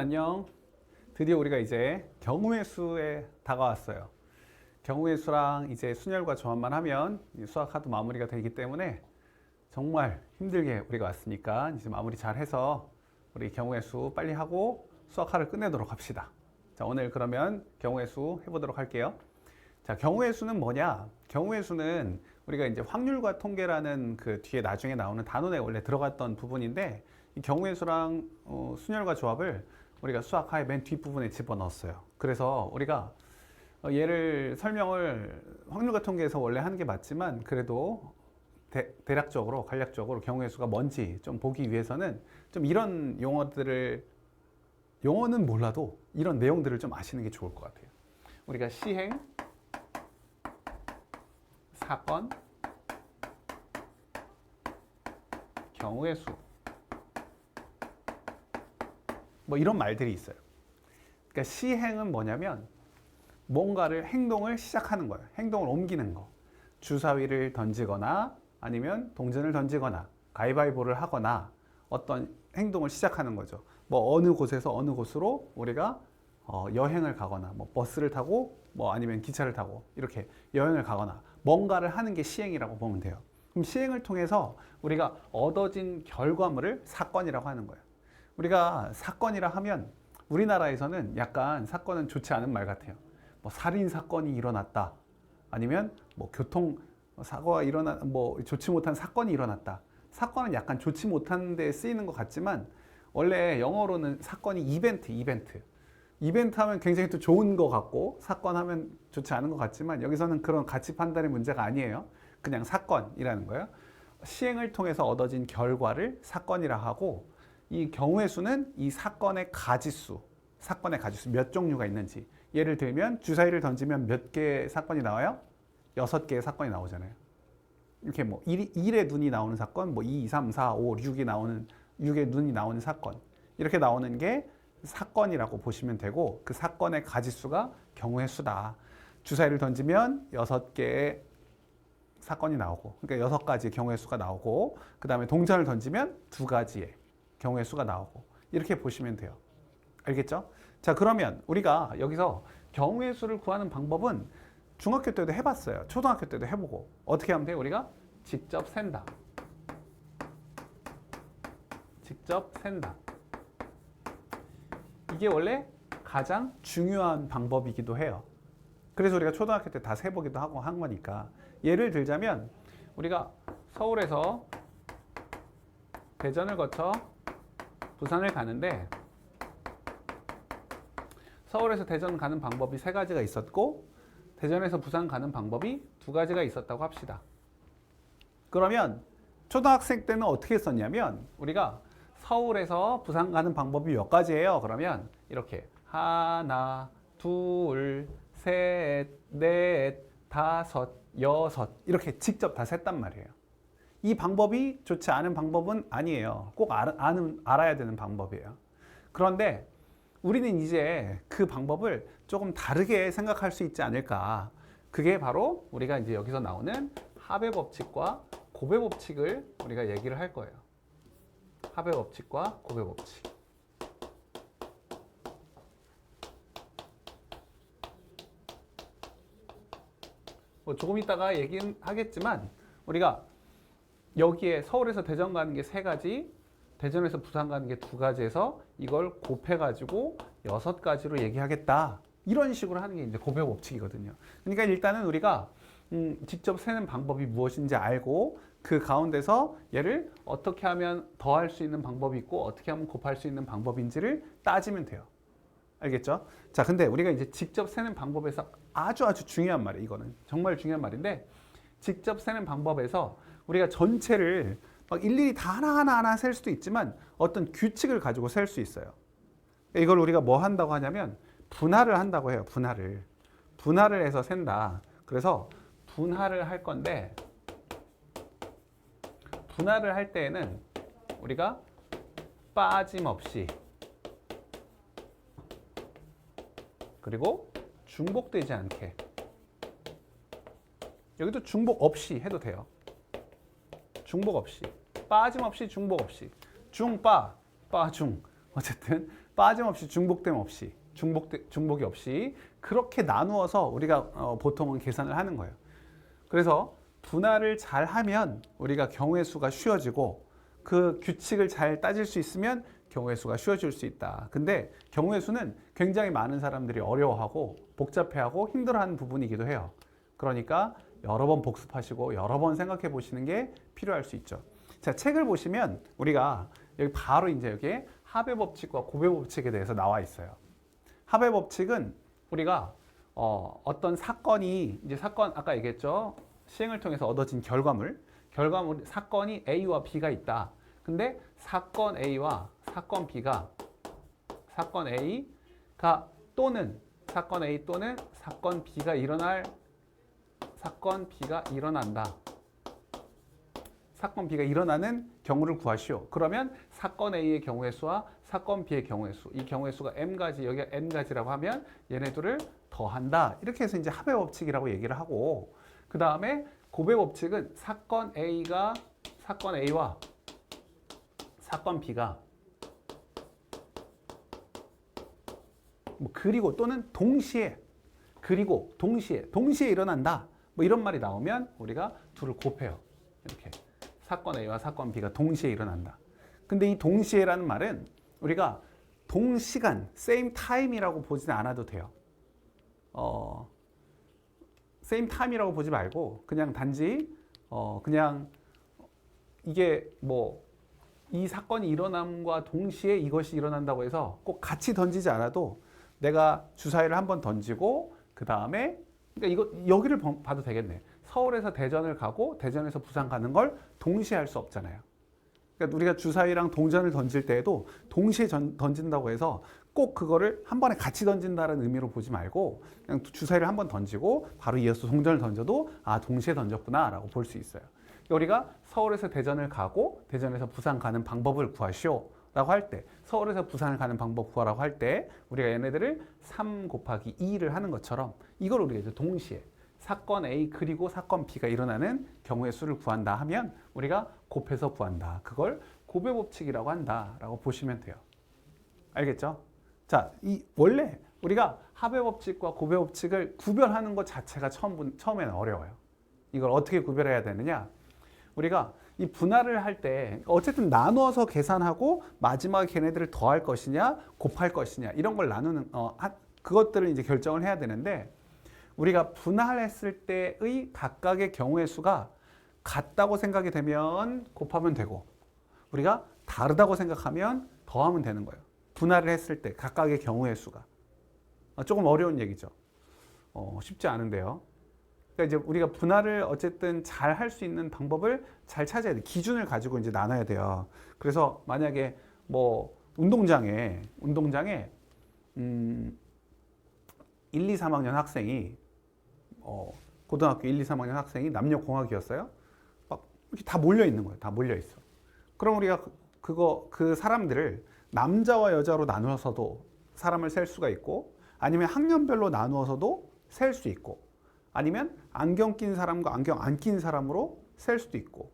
안녕. 드디어 우리가 이제 경우의 수에 다가왔어요. 경우의 수랑 이제 순열과 조합만 하면 수학 하도 마무리가 되기 때문에 정말 힘들게 우리가 왔으니까 이제 마무리 잘 해서 우리 경우의 수 빨리 하고 수학하를 끝내도록 합시다. 자, 오늘 그러면 경우의 수 해보도록 할게요. 자, 경우의 수는 뭐냐? 경우의 수는 우리가 이제 확률과 통계라는 그 뒤에 나중에 나오는 단원에 원래 들어갔던 부분인데, 이 경우의 수랑 순열과 조합을 우리가 수학하의 맨 뒷부분에 집어넣었어요. 그래서 우리가 얘를 설명을 확률과 통계에서 원래 하는 게 맞지만, 그래도 대략적으로 간략적으로 경우의 수가 뭔지 좀 보기 위해서는 좀 이런 용어들을, 용어는 몰라도 이런 내용들을 좀 아시는 게 좋을 것 같아요. 우리가 시행, 사건, 경우의 수, 뭐 이런 말들이 있어요. 그러니까 시행은 뭐냐면 뭔가를, 행동을 시작하는 거예요. 행동을 옮기는 거. 주사위를 던지거나 아니면 동전을 던지거나 가위바위보를 하거나 어떤 행동을 시작하는 거죠. 뭐 어느 곳에서 어느 곳으로 우리가 여행을 가거나 뭐 버스를 타고 뭐 아니면 기차를 타고 이렇게 여행을 가거나 뭔가를 하는 게 시행이라고 보면 돼요. 그럼 시행을 통해서 우리가 얻어진 결과물을 사건이라고 하는 거예요. 우리가 사건이라 하면 우리나라에서는 약간 사건은 좋지 않은 말 같아요. 뭐 살인 사건이 일어났다. 아니면 뭐 교통 사고가 뭐 좋지 못한 사건이 일어났다. 사건은 약간 좋지 못한 데 쓰이는 것 같지만 원래 영어로는 사건이 이벤트 하면 굉장히 또 좋은 것 같고 사건 하면 좋지 않은 것 같지만 여기서는 그런 가치 판단의 문제가 아니에요. 그냥 사건이라는 거예요. 시행을 통해서 얻어진 결과를 사건이라 하고, 이 경우의 수는 이 사건의 가지수 몇 종류가 있는지. 예를 들면 주사위를 던지면 몇 개의 사건이 나와요? 6개의 사건이 나오잖아요. 이렇게 뭐 1의 눈이 나오는 사건, 뭐 2, 3, 4, 5, 6의 눈이 나오는 사건. 이렇게 나오는 게 사건이라고 보시면 되고, 그 사건의 가지수가 경우의 수다. 주사위를 던지면 6개의 사건이 나오고, 그러니까 6가지의 경우의 수가 나오고, 그 다음에 동전을 던지면 2가지의 경우의 수가 나오고, 이렇게 보시면 돼요. 알겠죠? 자, 그러면 우리가 여기서 경우의 수를 구하는 방법은 중학교 때도 해봤어요. 초등학교 때도 해보고. 어떻게 하면 돼요? 우리가 직접 센다. 직접 센다. 이게 원래 가장 중요한 방법이기도 해요. 그래서 우리가 초등학교 때 다 세보기도 하고 한 거니까. 예를 들자면 우리가 서울에서 대전을 거쳐 부산을 가는데, 서울에서 대전 가는 방법이 3가지가 있었고 대전에서 부산 가는 방법이 2가지가 있었다고 합시다. 그러면 초등학생 때는 어떻게 했었냐면 우리가 서울에서 부산 가는 방법이 몇 가지예요? 그러면 이렇게 하나, 둘, 셋, 넷, 다섯, 여섯 이렇게 직접 다 셌단 말이에요. 이 방법이 좋지 않은 방법은 아니에요. 꼭 알아야 되는 방법이에요. 그런데 우리는 이제 그 방법을 조금 다르게 생각할 수 있지 않을까. 그게 바로 우리가 이제 여기서 나오는 합의 법칙과 곱의 법칙을 우리가 얘기를 할 거예요. 합의 법칙과 곱의 법칙. 뭐 조금 있다가 얘기는 하겠지만 우리가 여기에 서울에서 대전 가는 게 3가지, 대전에서 부산 가는 게 2가지에서 이걸 곱해가지고 6가지로 얘기하겠다. 이런 식으로 하는 게 이제 곱의 법칙이거든요. 그러니까 일단은 우리가 직접 세는 방법이 무엇인지 알고 그 가운데서 얘를 어떻게 하면 더할 수 있는 방법이 있고 어떻게 하면 곱할 수 있는 방법인지를 따지면 돼요. 알겠죠? 자, 근데 우리가 이제 직접 세는 방법에서 아주 중요한 말이에요. 이거는 정말 중요한 말인데, 직접 세는 방법에서 우리가 전체를 막 일일이 다 하나하나 셀 수도 있지만 어떤 규칙을 가지고 셀 수 있어요. 이걸 우리가 뭐 한다고 하냐면 분할을 한다고 해요. 분할을 해서 센다. 그래서 분할을 할 건데, 분할을 할 때에는 우리가 빠짐없이, 그리고 중복되지 않게, 여기도 중복 없이 해도 돼요. 중복 없이, 빠짐없이, 중복 없이, 중빠, 빠중, 어쨌든 빠짐없이 중복됨 없이 중복이 없이 그렇게 나누어서 우리가 보통은 계산을 하는 거예요. 그래서 분할을 잘 하면 우리가 경우의 수가 쉬워지고 그 규칙을 잘 따질 수 있으면 경우의 수가 쉬워질 수 있다. 근데 경우의 수는 굉장히 많은 사람들이 어려워하고 복잡해하고 힘들어하는 부분이기도 해요. 그러니까 여러 번 복습하시고 여러 번 생각해 보시는 게 필요할 수 있죠. 자, 책을 보시면 우리가 여기 바로 이제 여기에 합의 법칙과 고배 법칙에 대해서 나와 있어요. 합의 법칙은 우리가 어떤 사건이 이제 사건 아까 얘기했죠. 시행을 통해서 얻어진 결과물 사건이 A와 B가 있다. 근데 사건 A와 사건 B가 사건 A가 또는 사건 A 또는 사건 B가 사건 B가 일어난다. 사건 B가 일어나는 경우를 구하시오. 그러면 사건 A의 경우의 수와 사건 B의 경우의 수, 이 경우의 수가 m가지, 여기가 n가지라고 하면 얘네들을 더한다. 이렇게 해서 이제 합의 법칙이라고 얘기를 하고, 그 다음에 고배 법칙은 사건 A와 사건 B가 그리고 또는 동시에 일어난다. 뭐 이런 말이 나오면 우리가 둘을 곱해요. 이렇게 사건 A와 사건 B가 동시에 일어난다. 근데 이 동시에라는 말은 우리가 동시간, same time이라고 보지는 않아도 돼요. same time이라고 보지 말고 그냥 단지 그냥 이게 뭐 이 사건이 일어남과 동시에 이것이 일어난다고 해서 꼭 같이 던지지 않아도 내가 주사위를 한번 던지고 그 다음에 그러니까 이거 여기를 봐도 되겠네. 서울에서 대전을 가고 대전에서 부산 가는 걸 동시에 할 수 없잖아요. 그러니까 우리가 주사위랑 동전을 던질 때에도 동시에 던진다고 해서 꼭 그거를 한 번에 같이 던진다는 의미로 보지 말고 그냥 주사위를 한 번 던지고 바로 이어서 동전을 던져도 아 동시에 던졌구나 라고 볼 수 있어요. 우리가 서울에서 대전을 가고 대전에서 부산 가는 방법을 구하시오 라고 할 때, 서울에서 부산을 가는 방법 구하라고 할 때 우리가 얘네들을 3 곱하기 2를 하는 것처럼 이걸 우리가 이제 동시에 사건 A 그리고 사건 B가 일어나는 경우의 수를 구한다 하면 우리가 곱해서 구한다. 그걸 고배 법칙이라고 한다라고 보시면 돼요. 알겠죠? 자, 이 원래 우리가 합의 법칙과 고배 법칙을 구별하는 것 자체가 처음에는 어려워요. 이걸 어떻게 구별해야 되느냐? 우리가 이 분할을 할 때 어쨌든 나누어서 계산하고 마지막에 걔네들을 더할 것이냐 곱할 것이냐 이런 걸 나누는 그것들을 이제 결정을 해야 되는데 우리가 분할했을 때의 각각의 경우의 수가 같다고 생각이 되면 곱하면 되고 우리가 다르다고 생각하면 더하면 되는 거예요. 분할을 했을 때 각각의 경우의 수가 조금 어려운 얘기죠. 쉽지 않은데요. 그러니까 이제 우리가 분할을 어쨌든 잘 할 수 있는 방법을 잘 찾아야 돼. 기준을 가지고 이제 나눠야 돼요. 그래서 만약에 뭐 운동장에 1, 2, 3학년 학생이 고등학교 1, 2, 3학년 학생이 남녀공학이었어요. 막 이렇게 다 몰려 있는 거예요. 다 몰려 있어. 그럼 우리가 그 사람들을 남자와 여자로 나누어서도 사람을 셀 수가 있고 아니면 학년별로 나누어서도 셀 수 있고 아니면 안경 낀 사람과 안경 안 낀 사람으로 셀 수도 있고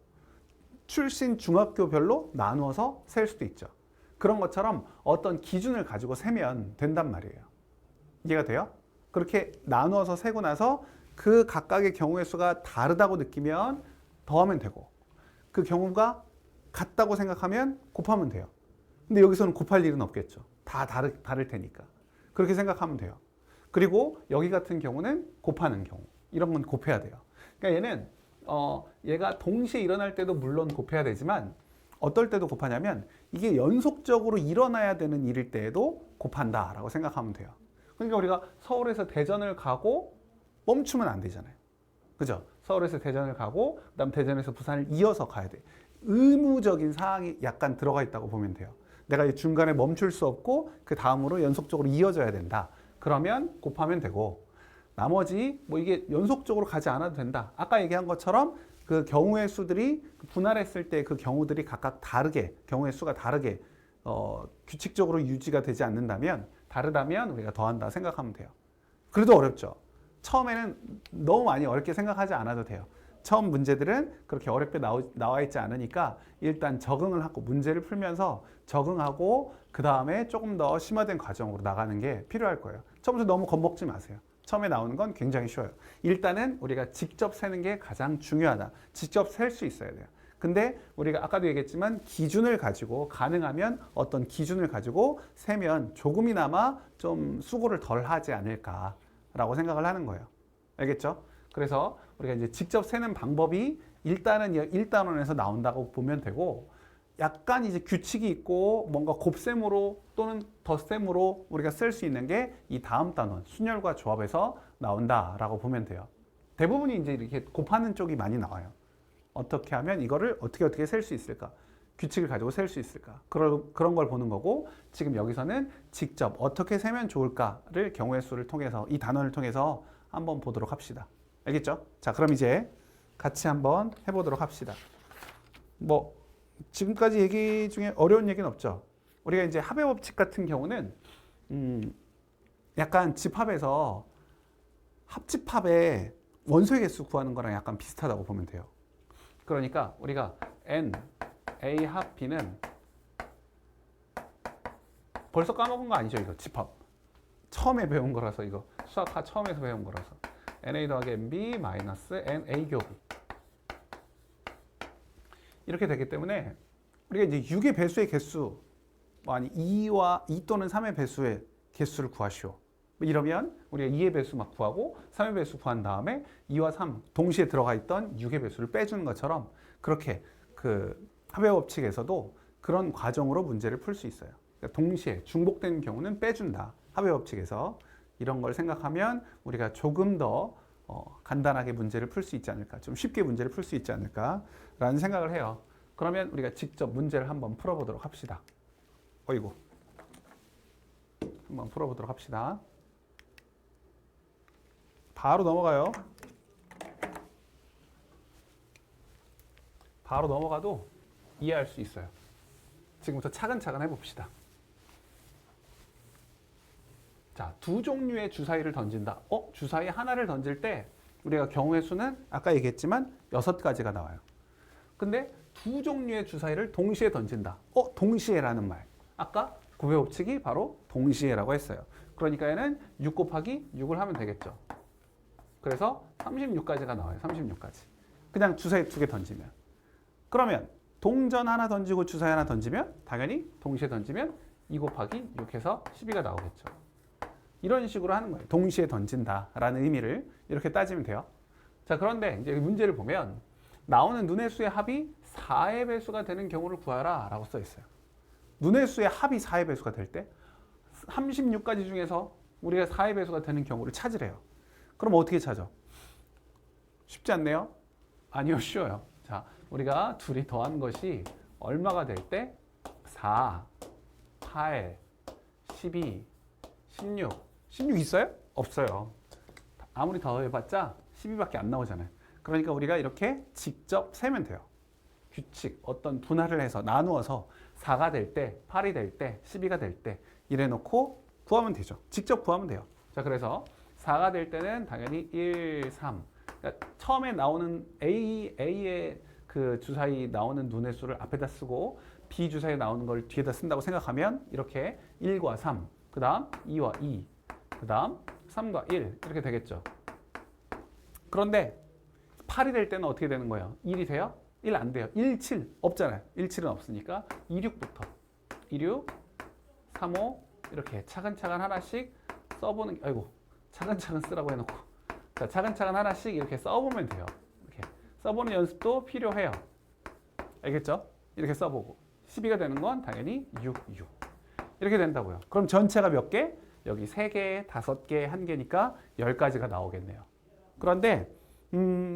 출신 중학교별로 나누어서 셀 수도 있죠. 그런 것처럼 어떤 기준을 가지고 세면 된단 말이에요. 이해가 돼요? 그렇게 나누어서 세고 나서 그 각각의 경우의 수가 다르다고 느끼면 더하면 되고 그 경우가 같다고 생각하면 곱하면 돼요. 근데 여기서는 곱할 일은 없겠죠. 다 다를 테니까. 그렇게 생각하면 돼요. 그리고 여기 같은 경우는 곱하는 경우. 이런 건 곱해야 돼요. 그러니까 얘는 얘가 동시에 일어날 때도 물론 곱해야 되지만 어떨 때도 곱하냐면 이게 연속적으로 일어나야 되는 일일 때에도 곱한다라고 생각하면 돼요. 그러니까 우리가 서울에서 대전을 가고 멈추면 안 되잖아요. 그죠? 서울에서 대전을 가고 그다음 대전에서 부산을 이어서 가야 돼. 의무적인 사항이 약간 들어가 있다고 보면 돼요. 내가 중간에 멈출 수 없고 그 다음으로 연속적으로 이어져야 된다. 그러면 곱하면 되고 나머지 뭐 이게 연속적으로 가지 않아도 된다. 아까 얘기한 것처럼 그 경우의 수들이 분할했을 때 그 경우들이 각각 다르게 경우의 수가 다르게 규칙적으로 유지가 되지 않는다면 다르다면 우리가 더한다 생각하면 돼요. 그래도 어렵죠. 처음에는 너무 많이 어렵게 생각하지 않아도 돼요. 처음 문제들은 그렇게 어렵게 나와 있지 않으니까 일단 적응을 하고 문제를 풀면서 적응하고 그 다음에 조금 더 심화된 과정으로 나가는 게 필요할 거예요. 처음부터 너무 겁먹지 마세요. 처음에 나오는 건 굉장히 쉬워요. 일단은 우리가 직접 세는 게 가장 중요하다. 직접 셀 수 있어야 돼요. 근데 우리가 아까도 얘기했지만 기준을 가지고 가능하면 어떤 기준을 가지고 세면 조금이나마 좀 수고를 덜 하지 않을까라고 생각을 하는 거예요. 알겠죠? 그래서 우리가 이제 직접 세는 방법이 일단은 1단원에서 나온다고 보면 되고 약간 이제 규칙이 있고 뭔가 곱셈으로 또는 덧셈으로 우리가 쓸 수 있는 게 이 다음 단원 순열과 조합에서 나온다라고 보면 돼요. 대부분이 이제 이렇게 곱하는 쪽이 많이 나와요. 어떻게 하면 이거를 어떻게 셀 수 있을까? 규칙을 가지고 셀 수 있을까? 그런 걸 보는 거고 지금 여기서는 직접 어떻게 세면 좋을까를 경우의 수를 통해서 이 단원을 통해서 한번 보도록 합시다. 알겠죠? 자, 그럼 이제 같이 한번 해보도록 합시다. 뭐 지금까지 얘기 중에 어려운 얘기는 없죠. 우리가 이제 합의 법칙 같은 경우는 약간 집합에서 합집합의 원소의 개수 구하는 거랑 약간 비슷하다고 보면 돼요. 그러니까 우리가 N, A 합 B는 벌써 까먹은 거 아니죠? 이거 집합. 처음에 배운 거라서 이거 수학 처음에서 배운 거라서 NA 더하기 NB 마이너스 NA 교 B 이렇게 되기 때문에 우리가 이제 6의 배수의 개수 아니 2와 2 또는 3의 배수의 개수를 구하시오. 이러면 우리가 2의 배수 막 구하고 3의 배수 구한 다음에 2와 3 동시에 들어가 있던 6의 배수를 빼주는 것처럼 그렇게 그 합의 법칙에서도 그런 과정으로 문제를 풀 수 있어요. 그러니까 동시에 중복되는 경우는 빼준다. 합의 법칙에서 이런 걸 생각하면 우리가 조금 더 간단하게 문제를 풀 수 있지 않을까, 좀 쉽게 문제를 풀 수 있지 않을까라는 생각을 해요. 그러면 우리가 직접 문제를 한번 풀어보도록 합시다. 어이구, 한번 풀어보도록 합시다. 바로 넘어가요. 바로 넘어가도 이해할 수 있어요. 지금부터 차근차근 해봅시다. 자, 두 종류의 주사위를 던진다. 주사위 하나를 던질 때 우리가 경우의 수는 아까 얘기했지만 6가지가 나와요. 근데 두 종류의 주사위를 동시에 던진다. 동시에라는 말. 아까 구배 법칙이 바로 동시에라고 했어요. 그러니까 얘는 6 곱하기 6을 하면 되겠죠. 그래서 36가지가 나와요. 36가지. 그냥 주사위 2개 던지면. 그러면 동전 하나 던지고 주사위 하나 던지면 당연히 동시에 던지면 2 곱하기 6 해서 12가 나오겠죠. 이런 식으로 하는 거예요. 동시에 던진다라는 의미를 이렇게 따지면 돼요. 자, 그런데 이제 문제를 보면 나오는 눈의 수의 합이 4의 배수가 되는 경우를 구하라 라고 써 있어요. 눈의 수의 합이 4의 배수가 될 때 36가지 중에서 우리가 4의 배수가 되는 경우를 찾으래요. 그럼 어떻게 찾아? 쉽지 않네요? 아니요, 쉬워요. 자, 우리가 둘이 더한 것이 얼마가 될 때 4, 8, 12, 16 있어요? 없어요. 아무리 더해봤자 12밖에 안 나오잖아요. 그러니까 우리가 이렇게 직접 세면 돼요. 규칙, 어떤 분할을 해서 나누어서 4가 될 때, 8이 될 때, 12가 될 때 이래 놓고 구하면 되죠. 직접 구하면 돼요. 자, 그래서 4가 될 때는 당연히 1, 3. 그러니까 처음에 나오는 A의 그 주사위 나오는 눈의 수를 앞에다 쓰고 B 주사위 나오는 걸 뒤에다 쓴다고 생각하면 이렇게 1과 3, 그 다음 2와 2, 그 다음 3과 1 이렇게 되겠죠. 그런데 8이 될 때는 어떻게 되는 거예요? 1이 돼요? 1 안 돼요. 1, 7 없잖아요. 1, 7은 없으니까 2, 6부터 2, 6, 3, 5 이렇게 차근차근 하나씩 써보는 아이고 차근차근 쓰라고 해놓고 자, 차근차근 하나씩 이렇게 써보면 돼요. 이렇게 써보는 연습도 필요해요. 알겠죠? 이렇게 써보고 12가 되는 건 당연히 6, 6 이렇게 된다고요. 그럼 전체가 몇 개? 여기 3개, 5개, 1개니까 10가지가 나오겠네요. 그런데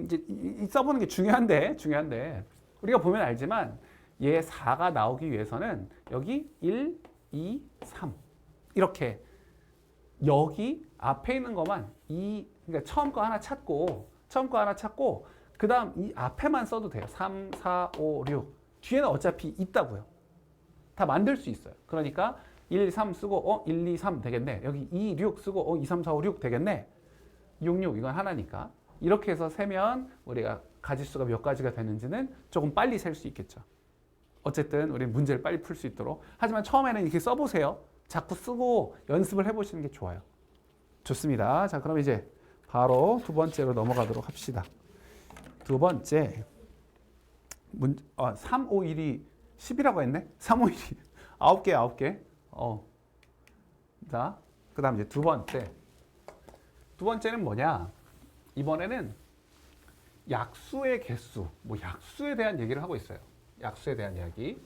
이제 써보는 게 중요한데 우리가 보면 알지만 얘 4가 나오기 위해서는 여기 1, 2, 3 이렇게 여기 앞에 있는 것만 그러니까 처음 거 하나 찾고 그 다음 이 앞에만 써도 돼요. 3, 4, 5, 6 뒤에는 어차피 있다고요. 다 만들 수 있어요. 그러니까 1, 3 쓰고 1, 2, 3 되겠네. 여기 2, 6 쓰고 2, 3, 4, 5, 6 되겠네. 6, 6 이건 하나니까. 이렇게 해서 세면 우리가 가지수가 몇 가지가 되는지는 조금 빨리 셀 수 있겠죠. 어쨌든 우리 문제를 빨리 풀 수 있도록. 하지만 처음에는 이렇게 써보세요. 자꾸 쓰고 연습을 해보시는 게 좋아요. 좋습니다. 자, 그럼 이제 바로 두 번째로 넘어가도록 합시다. 두 번째 3, 5, 1이 10이라고 했네? 3, 5, 1이 9개. 자, 그 다음 이제 두 번째는 뭐냐? 이번에는 약수의 개수, 약수에 대한 얘기를 하고 있어요. 약수에 대한 이야기.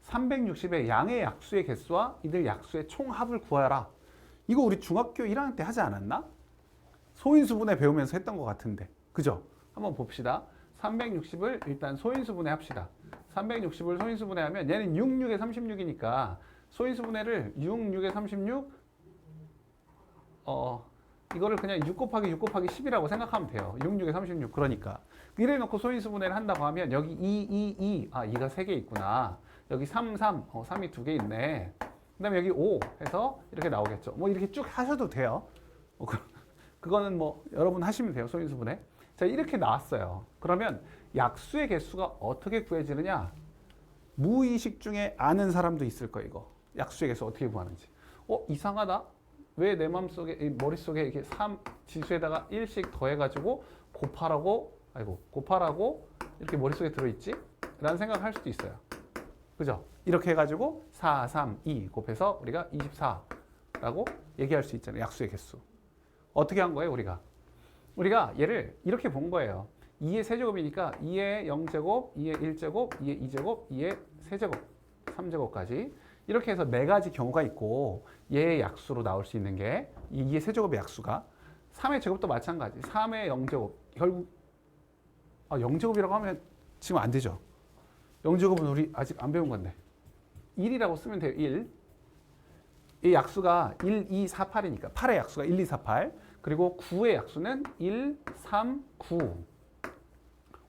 360의 양의 약수의 개수와 이들 약수의 총합을 구하라. 이거 우리 중학교 1학년 때 하지 않았나? 소인수분해 배우면서 했던 것 같은데. 그죠? 한번 봅시다. 360을 일단 소인수분해 합시다. 360을 소인수분해하면 얘는 6, 6에 36이니까 소인수분해를 6, 6에 36 이거를 그냥 6 곱하기 6 곱하기 10이라고 생각하면 돼요. 6, 6에 36 그러니까 이래 놓고 소인수분해를 한다고 하면 여기 2, 2가 3개 있구나. 여기 3, 3이 2개 있네. 그 다음에 여기 5 해서 이렇게 나오겠죠. 이렇게 쭉 하셔도 돼요. 그거는 여러분 하시면 돼요. 소인수분해. 자, 이렇게 나왔어요. 그러면 약수의 개수가 어떻게 구해지느냐? 무의식 중에 아는 사람도 있을 거예요. 이거 약수의 개수 어떻게 구하는지. 이상하다. 왜 내 마음속에 머릿속에 이렇게 3 지수에다가 1씩 더해가지고 곱하라고 이렇게 머릿속에 들어있지? 라는 생각을 할 수도 있어요. 그죠? 이렇게 해가지고 4, 3, 2 곱해서 우리가 24라고 얘기할 수 있잖아요. 약수의 개수. 어떻게 한 거예요? 우리가 얘를 이렇게 본 거예요. 2의 세제곱이니까 2의 0제곱, 2의 1제곱, 2의 2제곱, 2의 세제곱, 3제곱까지 이렇게 해서 네 가지 경우가 있고 얘의 약수로 나올 수 있는 게 2의 세제곱의 약수가 3의 제곱도 마찬가지. 3의 0제곱 결국 0제곱이라고 하면 지금 안 되죠. 0제곱은 우리 아직 안 배운 건데 1이라고 쓰면 돼요. 1. 이 약수가 1, 2, 4, 8이니까 8의 약수가 1, 2, 4, 8 그리고 9의 약수는 1, 3, 9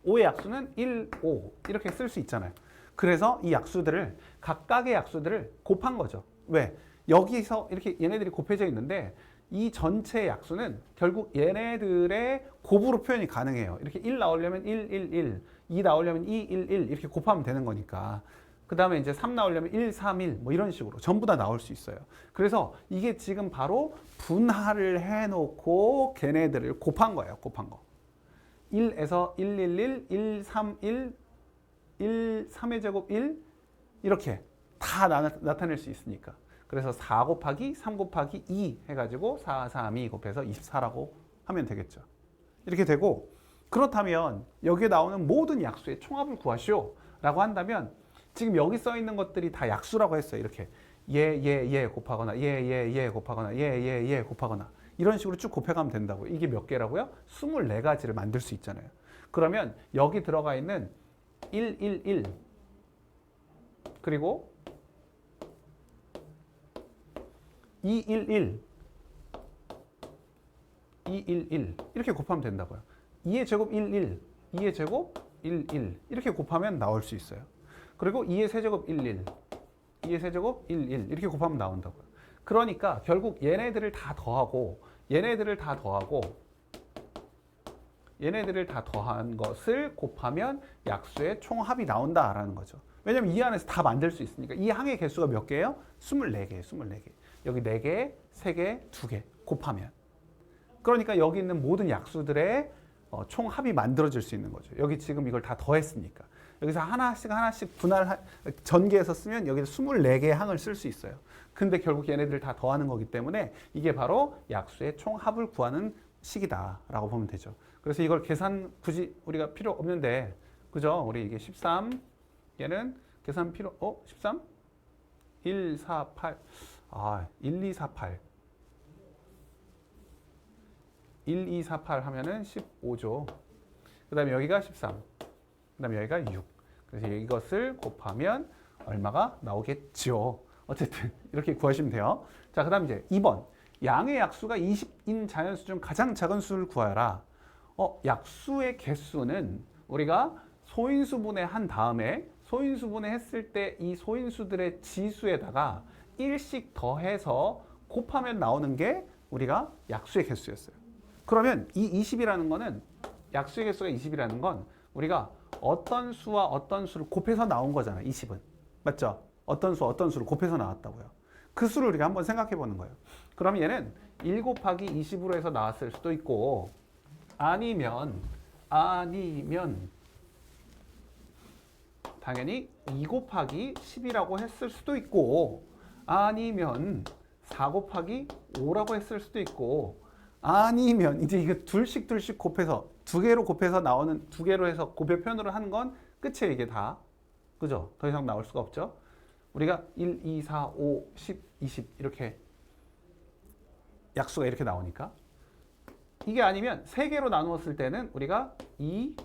5의 약수는 1, 5 이렇게 쓸 수 있잖아요. 그래서 이 약수들을 각각의 약수들을 곱한 거죠. 왜? 여기서 이렇게 얘네들이 곱해져 있는데 이 전체 약수는 결국 얘네들의 곱으로 표현이 가능해요. 이렇게 1 나오려면 1, 1, 1 2 나오려면 2, 1, 1 이렇게 곱하면 되는 거니까 그 다음에 이제 3 나오려면 1, 3, 1 이런 식으로 전부 다 나올 수 있어요. 그래서 이게 지금 바로 분할을 해놓고 걔네들을 곱한 거예요. 곱한 거. 1에서 1, 1, 1, 1, 3, 1, 1, 3의 제곱 1 이렇게 다 나타낼 수 있으니까. 그래서 4 곱하기 3 곱하기 2 해가지고 4, 3, 2 곱해서 24라고 하면 되겠죠. 이렇게 되고 그렇다면 여기에 나오는 모든 약수의 총합을 구하시오 라고 한다면 지금 여기 써 있는 것들이 다 약수라고 했어요. 이렇게 얘 곱하거나 얘 곱하거나 얘 곱하거나 이런 식으로 쭉 곱해가면 된다고요. 이게 몇 개라고요? 24가지를 만들 수 있잖아요. 그러면 여기 들어가 있는 1, 1, 1 그리고 2, 1, 1 2, 1, 1 이렇게 곱하면 된다고요. 2의 제곱 1, 1 2의 제곱 1, 1 이렇게 곱하면 나올 수 있어요. 그리고 2의 세제곱 1, 1 2의 세제곱 1, 1 이렇게 곱하면 나온다고요. 그러니까 결국 얘네들을 다 더하고 얘네들을 다 더한 것을 곱하면 약수의 총합이 나온다라는 거죠. 왜냐면 이 안에서 다 만들 수 있으니까. 이 항의 개수가 몇 개예요? 24개, 24개. 여기 4개, 3개, 2개 곱하면. 그러니까 여기 있는 모든 약수들의 총합이 만들어질 수 있는 거죠. 여기 지금 이걸 다 더했으니까. 여기서 하나씩 전개해서 쓰면 여기서 24개의 항을 쓸 수 있어요. 근데 결국 얘네들을 다 더하는 거기 때문에 이게 바로 약수의 총합을 구하는 식이다라고 보면 되죠. 그래서 이걸 계산 굳이 우리가 필요 없는데, 그죠? 우리 이게 13, 얘는 계산 필요, 13? 1, 4, 8. 1, 2, 4, 8. 1, 2, 4, 8 하면은 15죠. 그 다음에 여기가 13. 그 다음에 여기가 6. 그래서 이것을 곱하면 얼마가 나오겠죠. 어쨌든 이렇게 구하시면 돼요. 자, 그 다음 이제 2번. 양의 약수가 20인 자연수 중 가장 작은 수를 구하라. 약수의 개수는 우리가 소인수분해 한 다음에 소인수분해 했을 때 이 소인수들의 지수에다가 1씩 더해서 곱하면 나오는 게 우리가 약수의 개수였어요. 그러면 이 20이라는 거는 약수의 개수가 20이라는 건 우리가 어떤 수와 어떤 수를 곱해서 나온 거잖아. 20은. 맞죠? 어떤 수와 어떤 수를 곱해서 나왔다고요. 그 수를 우리가 한번 생각해 보는 거예요. 그럼 얘는 1 곱하기 20으로 해서 나왔을 수도 있고 아니면 당연히 2 곱하기 10이라고 했을 수도 있고 아니면 4 곱하기 5라고 했을 수도 있고 아니면 이제 이거 둘씩 곱해서 두 개로 곱해서 나오는 두 개로 해서 곱해편으로 하는 건 끝이에요. 이게 다. 그죠? 더 이상 나올 수가 없죠. 우리가 1, 2, 4, 5, 10, 20 이렇게 약수가 이렇게 나오니까 이게 아니면 세 개로 나누었을 때는 우리가 2,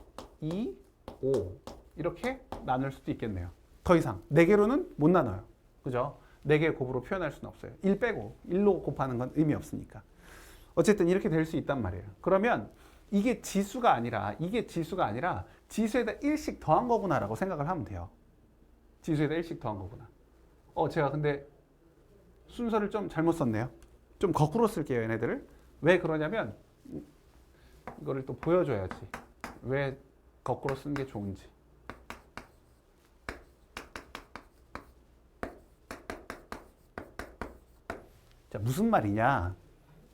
2, 5 이렇게 나눌 수도 있겠네요. 더 이상 네 개로는 못 나눠요. 그죠? 네 개의 곱으로 표현할 수는 없어요. 1 빼고 1로 곱하는 건 의미 없으니까. 어쨌든 이렇게 될 수 있단 말이에요. 그러면 이게 지수가 아니라 지수에다 1씩 더한 거구나라고 생각을 하면 돼요. 지수에다 1씩 더한 거구나. 제가 근데 순서를 좀 잘못 썼네요. 좀 거꾸로 쓸게요, 얘네들을. 왜 그러냐면 이거를 또 보여줘야지. 왜 거꾸로 쓰는 게 좋은지. 자, 무슨 말이냐?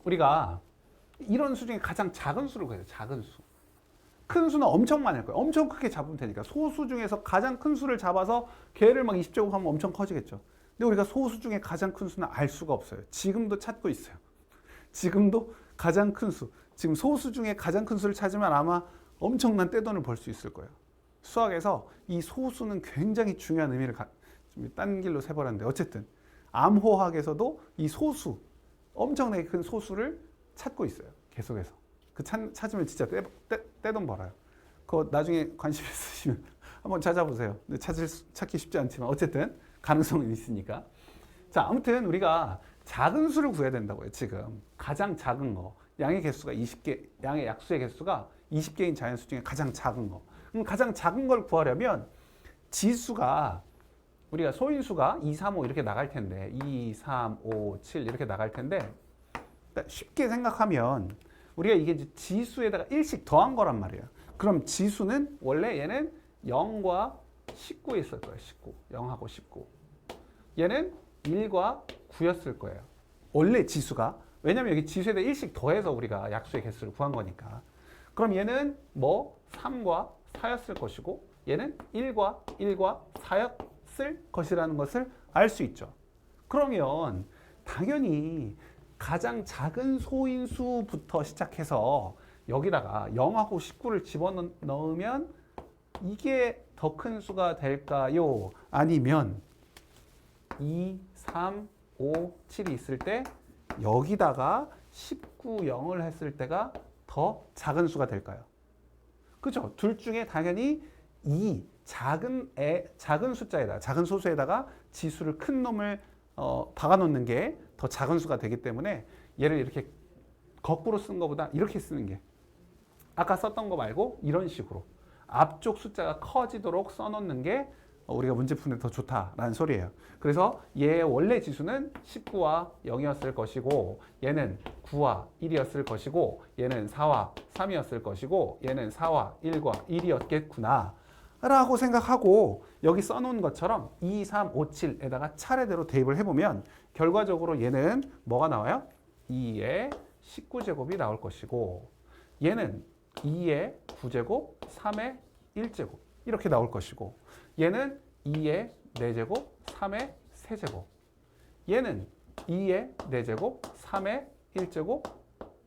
우리가 이런 수 중에 가장 작은 수를 구해요. 작은 수. 큰 수는 엄청 많을 거예요. 엄청 크게 잡으면 되니까. 소수 중에서 가장 큰 수를 잡아서 걔를 막 20제곱 하면 엄청 커지겠죠. 근데 우리가 소수 중에 가장 큰 수는 알 수가 없어요. 지금도 찾고 있어요. 지금도 가장 큰 수. 지금 소수 중에 가장 큰 수를 찾으면 아마 엄청난 떼돈을 벌 수 있을 거예요. 수학에서 이 소수는 굉장히 중요한 의미를 좀 딴 길로 세버렸는데 어쨌든 암호학에서도 이 소수, 엄청나게 큰 소수를 찾고 있어요. 계속해서. 그 찾으면 진짜 떼돈 벌어요. 그거 나중에 관심 있으시면 한번 찾아보세요. 근데 찾기 쉽지 않지만 어쨌든 가능성은 있으니까. 자, 아무튼 우리가 작은 수를 구해야 된다고요. 지금 가장 작은 거. 양의 개수가 20개, 양의 약수의 개수가 20개인 자연수 중에 가장 작은 거. 그럼 가장 작은 걸 구하려면 지수가 우리가 소인수가 2, 3, 5 이렇게 나갈 텐데 2, 3, 5, 7 이렇게 나갈 텐데 쉽게 생각하면 우리가 이게 이제 지수에다가 1씩 더한 거란 말이에요. 그럼 지수는 원래 얘는 0과 19에 있을 거예요. 19. 0하고 19. 얘는 1과 9였을 거예요. 원래 지수가. 왜냐면 여기 지수에다 1씩 더해서 우리가 약수의 개수를 구한 거니까. 그럼 얘는 뭐 3과 4였을 것이고 얘는 1과 4였을 것이라는 것을 알 수 있죠. 그러면 당연히 가장 작은 소인수부터 시작해서 여기다가 0하고 19를 집어넣으면 이게 더 큰 수가 될까요? 아니면 2, 3, 5, 7이 있을 때 여기다가 19, 0을 했을 때가 더 작은 수가 될까요? 그죠? 둘 중에 당연히 이 작은 숫자에다가 작은 소수에다가 지수를 큰 놈을 박아 놓는 게 더 작은 수가 되기 때문에 얘를 이렇게 거꾸로 쓴 것보다 이렇게 쓰는 게 아까 썼던 거 말고 이런 식으로 앞쪽 숫자가 커지도록 써놓는 게 우리가 문제 푸는데 더 좋다라는 소리예요. 그래서 얘의 원래 지수는 19와 0이었을 것이고 얘는 9와 1이었을 것이고 얘는 4와 3이었을 것이고 얘는 4와 1과 1이었겠구나 라고 생각하고 여기 써놓은 것처럼 2, 3, 5, 7에다가 차례대로 대입을 해보면 결과적으로 얘는 뭐가 나와요? 2의 19제곱이 나올 것이고 얘는 2의 9제곱, 3의 1제곱 이렇게 나올 것이고 얘는 2의 4제곱, 3의 3제곱 얘는 2의 4제곱, 3의 1제곱,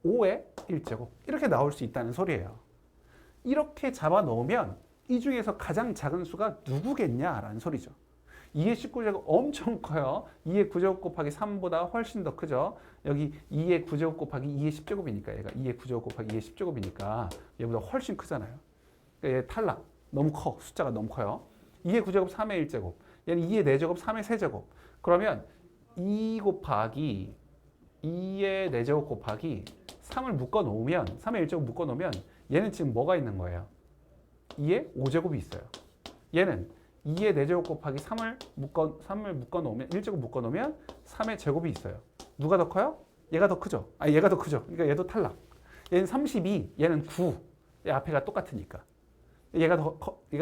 5의 1제곱 이렇게 나올 수 있다는 소리예요. 이렇게 잡아 놓으면 이 중에서 가장 작은 수가 누구겠냐라는 소리죠. 2의 19제곱 엄청 커요. 2의 9제곱 곱하기 3보다 훨씬 더 크죠. 여기 2의 9제곱 곱하기 2의 10제곱이니까 얘가 2의 9제곱 곱하기 2의 10제곱이니까 얘보다 훨씬 크잖아요. 그러니까 얘 탈락. 너무 커. 숫자가 너무 커요. 2의 9제곱 3의 1제곱. 얘는 2의 4제곱 3의 3제곱. 그러면 2 곱하기 2의 4제곱 곱하기 3을 묶어 놓으면 3의 1제곱 묶어 놓으면 얘는 지금 뭐가 있는 거예요? 2의 5제곱이 있어요. 얘는 2의 4제곱 곱하기 3을 묶어 놓으면 1제곱 묶어 놓으면 3의 제곱이 있어요. 누가 더 커요? 얘가 더 크죠. 얘가 더 크죠. 그러니까 얘도 탈락. 얘는 32, 얘는 9. 얘 앞에가 똑같으니까. 얘가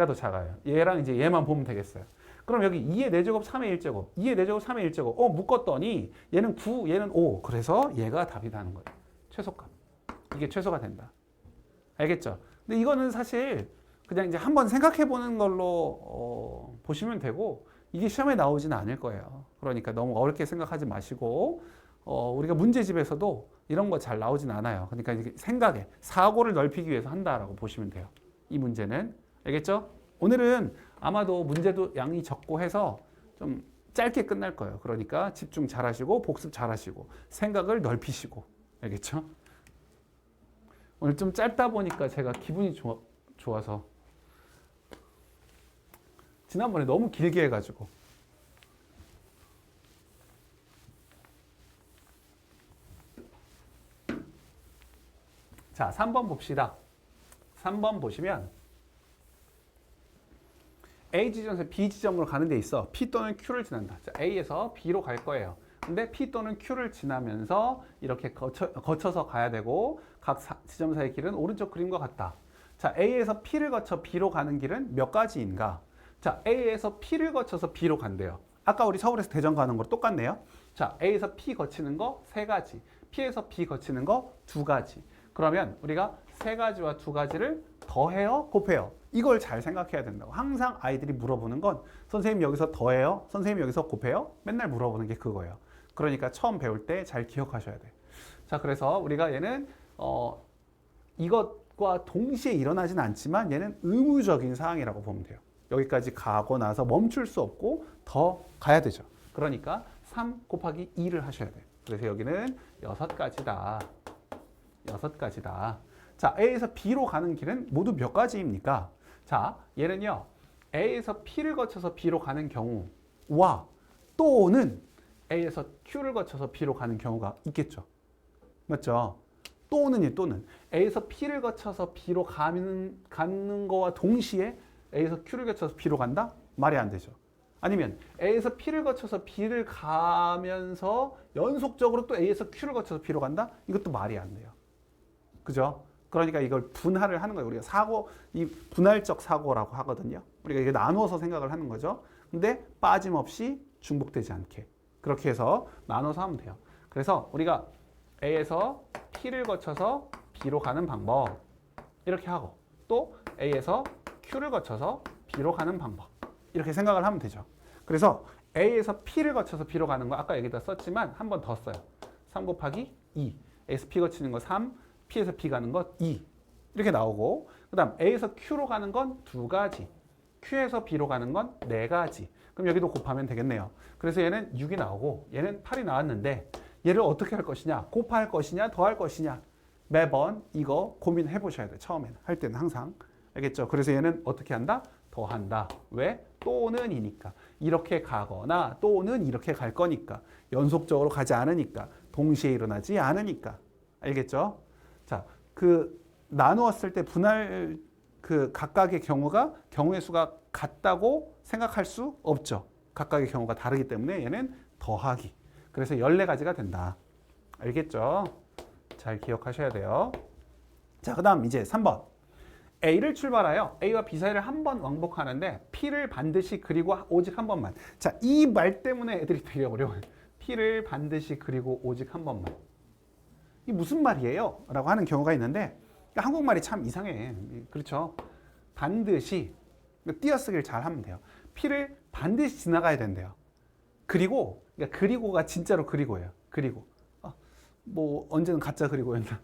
더 작아요. 얘랑 이제 얘만 보면 되겠어요. 그럼 여기 2의 4제곱, 3의 1제곱, 2의 4제곱, 3의 1제곱. 묶었더니 얘는 9, 얘는 5. 그래서 얘가 답이 나는 거예요. 최소값. 이게 최소가 된다. 알겠죠? 근데 이거는 사실 그냥 이제 한번 생각해 보는 걸로 보시면 되고 이게 시험에 나오지는 않을 거예요. 그러니까 너무 어렵게 생각하지 마시고 우리가 문제집에서도 이런 거 잘 나오진 않아요. 그러니까 이게 생각에 사고를 넓히기 위해서 한다라고 보시면 돼요. 이 문제는. 알겠죠? 오늘은 아마도 문제도 양이 적고 해서 좀 짧게 끝날 거예요. 그러니까 집중 잘 하시고 복습 잘 하시고 생각을 넓히시고. 알겠죠? 오늘 좀 짧다 보니까 제가 기분이 좋아서 지난번에 너무 길게 해가지고 자 3번 봅시다. 3번 보시면 A 지점에서 B 지점으로 가는 데 있어. P 또는 Q를 지난다. 자, A에서 B로 갈 거예요. 근데 P 또는 Q를 지나면서 이렇게 거쳐서 가야 되고 각 지점 사이의 길은 오른쪽 그림과 같다. 자, A에서 P를 거쳐 B로 가는 길은 몇 가지인가? 자, A에서 P를 거쳐서 B로 간대요. 아까 우리 서울에서 대전 가는 거 똑같네요. 자, A에서 P 거치는 거 3가지. P에서 B 거치는 거 2가지. 그러면 우리가 3가지와 2가지를 더해요? 곱해요? 이걸 잘 생각해야 된다고. 항상 아이들이 물어보는 건 선생님 여기서 더해요? 선생님 여기서 곱해요? 맨날 물어보는 게 그거예요. 그러니까 처음 배울 때 잘 기억하셔야 돼. 자, 그래서 우리가 얘는 이것과 동시에 일어나진 않지만 얘는 의무적인 사항이라고 보면 돼요. 여기까지 가고 나서 멈출 수 없고 더 가야 되죠. 그러니까 3 곱하기 2를 하셔야 돼요. 그래서 여기는 6가지다. 6가지다. 자, A에서 B로 가는 길은 모두 몇 가지입니까? 자, 얘는요. A에서 P를 거쳐서 B로 가는 경우와 또는 A에서 Q를 거쳐서 B로 가는 경우가 있겠죠. 맞죠? 또는 A에서 P를 거쳐서 B로 가는 거와 동시에 A에서 Q를 거쳐서 B로 간다? 말이 안 되죠. 아니면 A에서 P를 거쳐서 B를 가면서 연속적으로 또 A에서 Q를 거쳐서 B로 간다? 이것도 말이 안 돼요. 그죠? 그러니까 이걸 분할을 하는 거예요. 우리가 이 분할적 사고라고 하거든요. 우리가 이게 나누어서 생각을 하는 거죠. 근데 빠짐없이 중복되지 않게. 그렇게 해서 나눠서 하면 돼요. 그래서 우리가 A에서 P를 거쳐서 B로 가는 방법. 이렇게 하고 또 A에서 Q를 거쳐서 B로 가는 방법. 이렇게 생각을 하면 되죠. 그래서 A에서 P를 거쳐서 B로 가는 거 아까 여기다 썼지만 한 번 더 써요. 3 곱하기 2. A에서 P 거치는 거 3. P에서 B 가는 것 2. 이렇게 나오고 그 다음 A에서 Q로 가는 건 2가지. Q에서 B로 가는 건 4가지. 그럼 여기도 곱하면 되겠네요. 그래서 얘는 6이 나오고 얘는 8이 나왔는데 얘를 어떻게 할 것이냐? 곱할 것이냐? 더할 것이냐? 매번 이거 고민해 보셔야 돼요. 처음에는. 할 때는 항상. 알겠죠? 그래서 얘는 어떻게 한다? 더한다. 왜? 또는이니까. 이렇게 가거나 또는 이렇게 갈 거니까. 연속적으로 가지 않으니까. 동시에 일어나지 않으니까. 알겠죠? 자, 나누었을 때 분할 각각의 경우의 수가 같다고 생각할 수 없죠. 각각의 경우가 다르기 때문에 얘는 더하기. 그래서 14가지가 된다. 알겠죠? 잘 기억하셔야 돼요. 자, 그 다음 이제 3번. A를 출발하여 A와 B 사이를 한 번 왕복하는데 P를 반드시 그리고 오직 한 번만. 자, 이 말 때문에 애들이 되게 어려워요. P를 반드시 그리고 오직 한 번만. 이게 무슨 말이에요? 라고 하는 경우가 있는데 한국말이 참 이상해. 그렇죠? 반드시 띄어쓰기를 잘 하면 돼요. P를 반드시 지나가야 된대요. 그리고 그러니까 그리고가 진짜로 그리고예요. 그리고 뭐 언제는 가짜 그리고였나?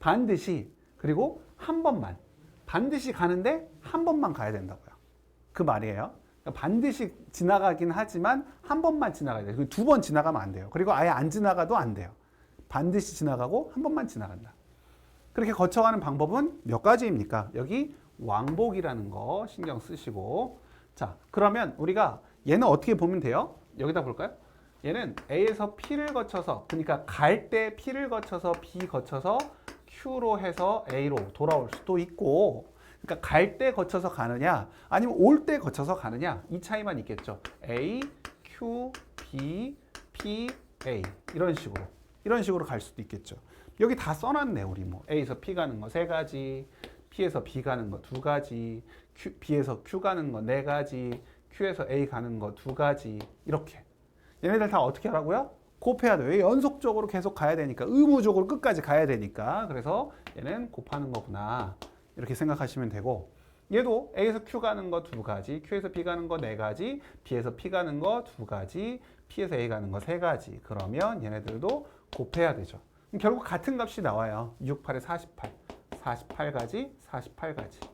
반드시 그리고 한 번만. 반드시 가는데 한 번만 가야 된다고요. 그 말이에요. 그러니까 반드시 지나가긴 하지만 한 번만 지나가야 돼요. 2번 지나가면 안 돼요. 그리고 아예 안 지나가도 안 돼요. 반드시 지나가고 한 번만 지나간다. 그렇게 거쳐가는 방법은 몇 가지입니까? 여기 왕복이라는 거 신경 쓰시고. 자, 그러면 우리가 얘는 어떻게 보면 돼요? 여기다 볼까요? 얘는 A에서 P를 거쳐서, 그러니까 갈 때 P를 거쳐서 B 거쳐서 Q로 해서 A로 돌아올 수도 있고, 그러니까 갈 때 거쳐서 가느냐 아니면 올 때 거쳐서 가느냐 이 차이만 있겠죠. A, Q, B, P, A 이런 식으로 갈 수도 있겠죠. 여기 다 써놨네. 우리 뭐 A에서 P 가는 거 3가지, P에서 B 가는 거 두 가지, B에서 Q 가는 거 네 가지, Q에서 A 가는 거 두 가지 이렇게. 얘네들 다 어떻게 하라고요? 곱해야 돼요. 연속적으로 계속 가야 되니까 의무적으로 끝까지 가야 되니까 그래서 얘는 곱하는 거구나 이렇게 생각하시면 되고 얘도 A에서 Q 가는 거 두 가지, Q에서 B 가는 거 네 가지, B에서 P 가는 거 두 가지, P에서 A 가는 거 세 가지. 그러면 얘네들도 곱해야 되죠. 결국 같은 값이 나와요. 6, 8에 48. 48가지, 48가지.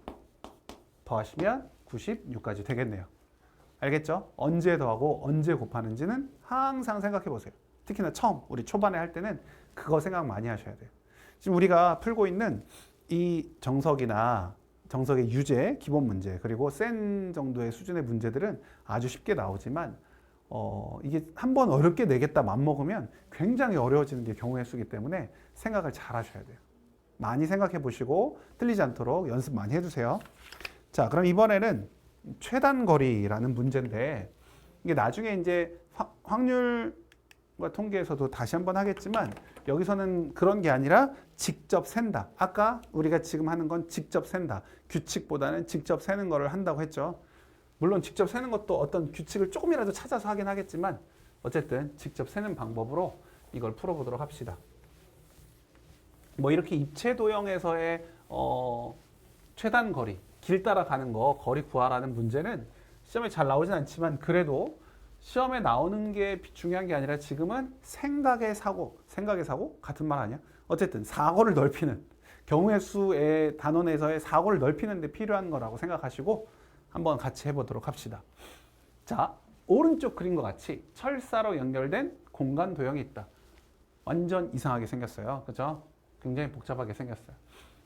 더하시면 96까지 되겠네요. 알겠죠? 언제 더하고 언제 곱하는지는 항상 생각해 보세요. 특히나 처음, 우리 초반에 할 때는 그거 생각 많이 하셔야 돼요. 지금 우리가 풀고 있는 이 정석이나 정석의 유제, 기본 문제, 그리고 센 정도의 수준의 문제들은 아주 쉽게 나오지만 이게 한번 어렵게 내겠다 맘먹으면 굉장히 어려워지는 게 경우의 수이기 때문에 생각을 잘 하셔야 돼요. 많이 생각해 보시고 틀리지 않도록 연습 많이 해주세요. 자, 그럼 이번에는 최단거리라는 문제인데 이게 나중에 이제 확률과 통계에서도 다시 한번 하겠지만 여기서는 그런 게 아니라 직접 센다. 아까 우리가 지금 하는 건 직접 센다. 규칙보다는 직접 세는 거를 한다고 했죠. 물론 직접 세는 것도 어떤 규칙을 조금이라도 찾아서 하긴 하겠지만 어쨌든 직접 세는 방법으로 이걸 풀어보도록 합시다. 뭐 이렇게 입체 도형에서의 최단 거리, 길 따라 가는 거, 거리 구하라는 문제는 시험에 잘 나오진 않지만 그래도 시험에 나오는 게 중요한 게 아니라 지금은 생각의 사고 같은 말 아니야? 어쨌든 사고를 넓히는 경우의 수의 단원에서의 사고를 넓히는 데 필요한 거라고 생각하시고 한번 같이 해보도록 합시다. 자, 오른쪽 그림과 같이 철사로 연결된 공간 도형이 있다. 완전 이상하게 생겼어요. 그죠? 굉장히 복잡하게 생겼어요.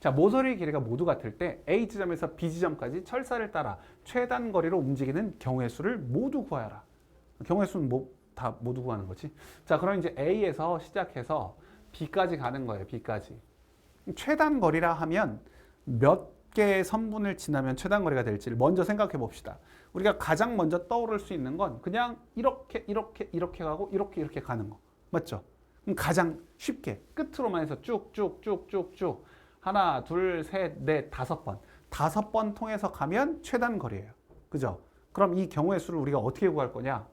자, 모서리 길이가 모두 같을 때 A 지점에서 B 지점까지 철사를 따라 최단 거리로 움직이는 경우의 수를 모두 구하여라. 경우의 수는 다 모두 구하는 거지. 자, 그럼 이제 A에서 시작해서 B까지 가는 거예요. B까지. 최단 거리라 하면 몇 개의 선분을 지나면 최단 거리가 될지를 먼저 생각해 봅시다. 우리가 가장 먼저 떠오를 수 있는 건 그냥 이렇게 가고 이렇게 가는 거. 맞죠? 그럼 가장 쉽게 끝으로만 해서 쭉쭉쭉쭉쭉 하나, 둘, 셋, 넷, 다섯 번 통해서 가면 최단 거리예요. 그죠? 그럼 이 경우의 수를 우리가 어떻게 구할 거냐?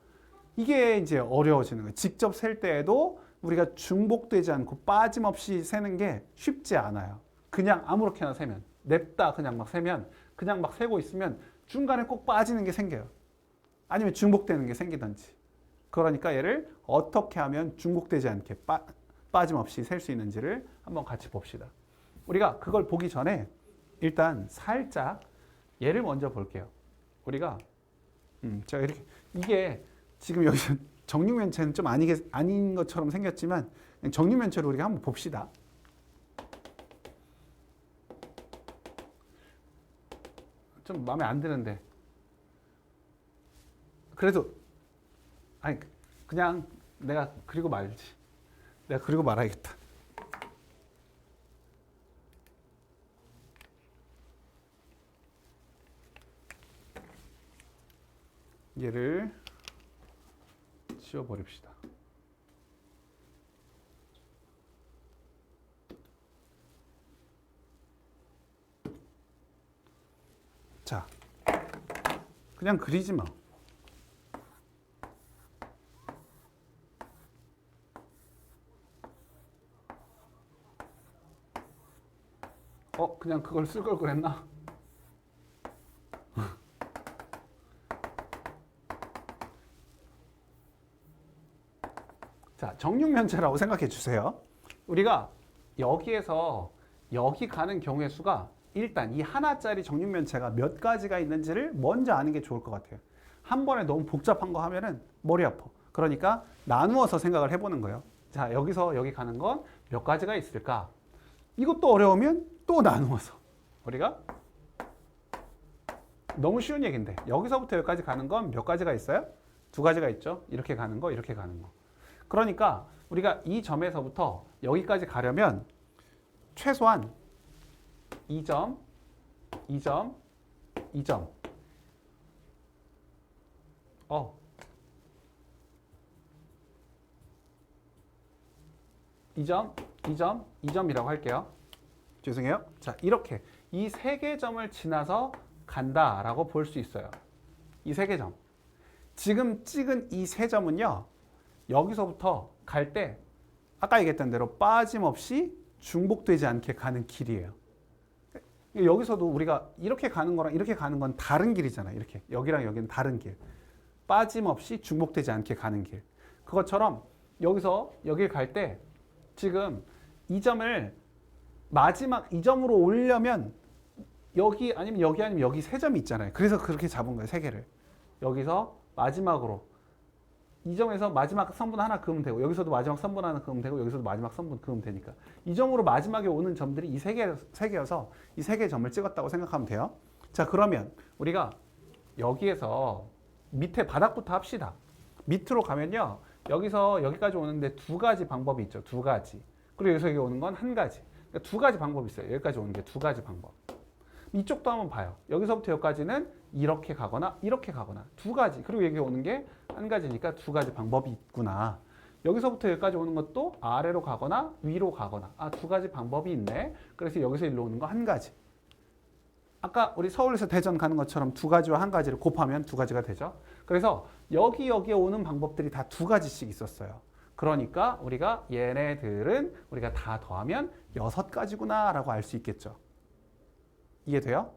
이게 이제 어려워지는 거예요. 직접 셀 때에도 우리가 중복되지 않고 빠짐없이 세는 게 쉽지 않아요. 그냥 아무렇게나 세면, 냅다 그냥 막 세면, 그냥 막 세고 있으면 중간에 꼭 빠지는 게 생겨요. 아니면 중복되는 게 생기든지. 그러니까 얘를 어떻게 하면 중복되지 않게 빠짐없이 셀 수 있는지를 한번 같이 봅시다. 우리가 그걸 보기 전에 일단 살짝 얘를 먼저 볼게요. 우리가 제가 이렇게 이게 지금 여기서 정육면체는 좀 아닌 것처럼 생겼지만 정육면체로 우리가 한번 봅시다. 좀 마음에 안 드는데 그래도 아니 그냥 내가 그리고 말지. 내가 그리고 말아야겠다. 얘를 지워버립시다. 자, 그냥 그리지 마. 그냥 그걸 쓸 걸 그랬나? 자, 정육면체라고 생각해 주세요. 우리가 여기에서 여기 가는 경우의 수가 일단 이 하나짜리 정육면체가 몇 가지가 있는지를 먼저 아는 게 좋을 것 같아요. 한 번에 너무 복잡한 거 하면은 머리 아파. 그러니까 나누어서 생각을 해보는 거예요. 자, 여기서 여기 가는 건 몇 가지가 있을까? 이것도 어려우면 또 나누어서. 우리가 너무 쉬운 얘기인데 여기서부터 여기까지 가는 건 몇 가지가 있어요? 두 가지가 있죠. 이렇게 가는 거, 이렇게 가는 거. 그러니까 우리가 이 점에서부터 여기까지 가려면 최소한 2점, 2점, 2점. 2점, 2점, 2점이라고 할게요. 죄송해요. 자, 이렇게 이 세 개 점을 지나서 간다라고 볼 수 있어요. 이 세 개 점. 지금 찍은 이 세 점은요. 여기서부터 갈 때 아까 얘기했던 대로 빠짐없이 중복되지 않게 가는 길이에요. 여기서도 우리가 이렇게 가는 거랑 이렇게 가는 건 다른 길이잖아요. 이렇게 여기랑 여기는 다른 길. 빠짐없이 중복되지 않게 가는 길. 그것처럼 여기서 여길 갈 때 지금 이 점을 마지막 이 점으로 오려면 여기 아니면 여기 세 점이 있잖아요. 그래서 그렇게 잡은 거예요. 세 개를. 여기서 마지막으로 이 점에서 마지막 선분 하나 그으면 되고 여기서도 마지막 선분 하나 그으면 되고 여기서도 마지막 선분 그으면 되니까 이 점으로 마지막에 오는 점들이 이 세 개여서 이 세 개의 점을 찍었다고 생각하면 돼요. 자, 그러면 우리가 여기에서 밑에 바닥부터 합시다. 밑으로 가면요. 여기서 여기까지 오는데 두 가지 방법이 있죠. 두 가지. 그리고 여기서 여기 오는 건 한 가지. 그러니까 두 가지 방법이 있어요. 여기까지 오는 게 두 가지 방법. 이쪽도 한번 봐요. 여기서부터 여기까지는 이렇게 가거나 이렇게 가거나 두 가지. 그리고 여기 오는 게 한 가지니까 두 가지 방법이 있구나. 여기서부터 여기까지 오는 것도 아래로 가거나 위로 가거나 두 가지 방법이 있네. 그래서 여기서 일로 오는 거 한 가지. 아까 우리 서울에서 대전 가는 것처럼 두 가지와 한 가지를 곱하면 두 가지가 되죠. 그래서 여기에 오는 방법들이 다 두 가지씩 있었어요. 그러니까 우리가 얘네들은 우리가 다 더하면 6가지구나 라고 알 수 있겠죠. 이해돼요?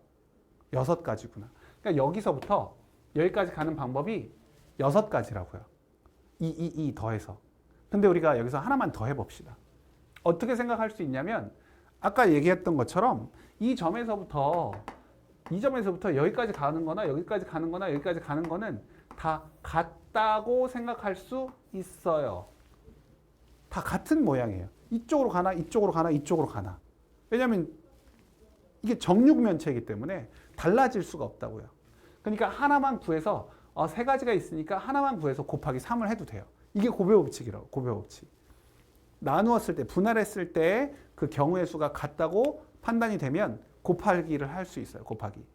6가지구나. 그러니까 여기서부터 여기까지 가는 방법이 6가지라고요. 이 더해서. 근데 우리가 여기서 하나만 더 해봅시다. 어떻게 생각할 수 있냐면 아까 얘기했던 것처럼 이 점에서부터 여기까지 가는 거나 여기까지 가는 거나 여기까지 가는 거는 다 같다고 생각할 수 있어요. 다 같은 모양이에요. 이쪽으로 가나 이쪽으로 가나 이쪽으로 가나. 왜냐하면 이게 정육면체이기 때문에 달라질 수가 없다고요. 그러니까 하나만 구해서 세 가지가 있으니까 하나만 구해서 곱하기 3을 해도 돼요. 이게 고배 법칙이라고. 고배 법칙. 나누었을 때 분할했을 때 그 경우의 수가 같다고 판단이 되면 곱하기를 할 수 있어요. 곱하기.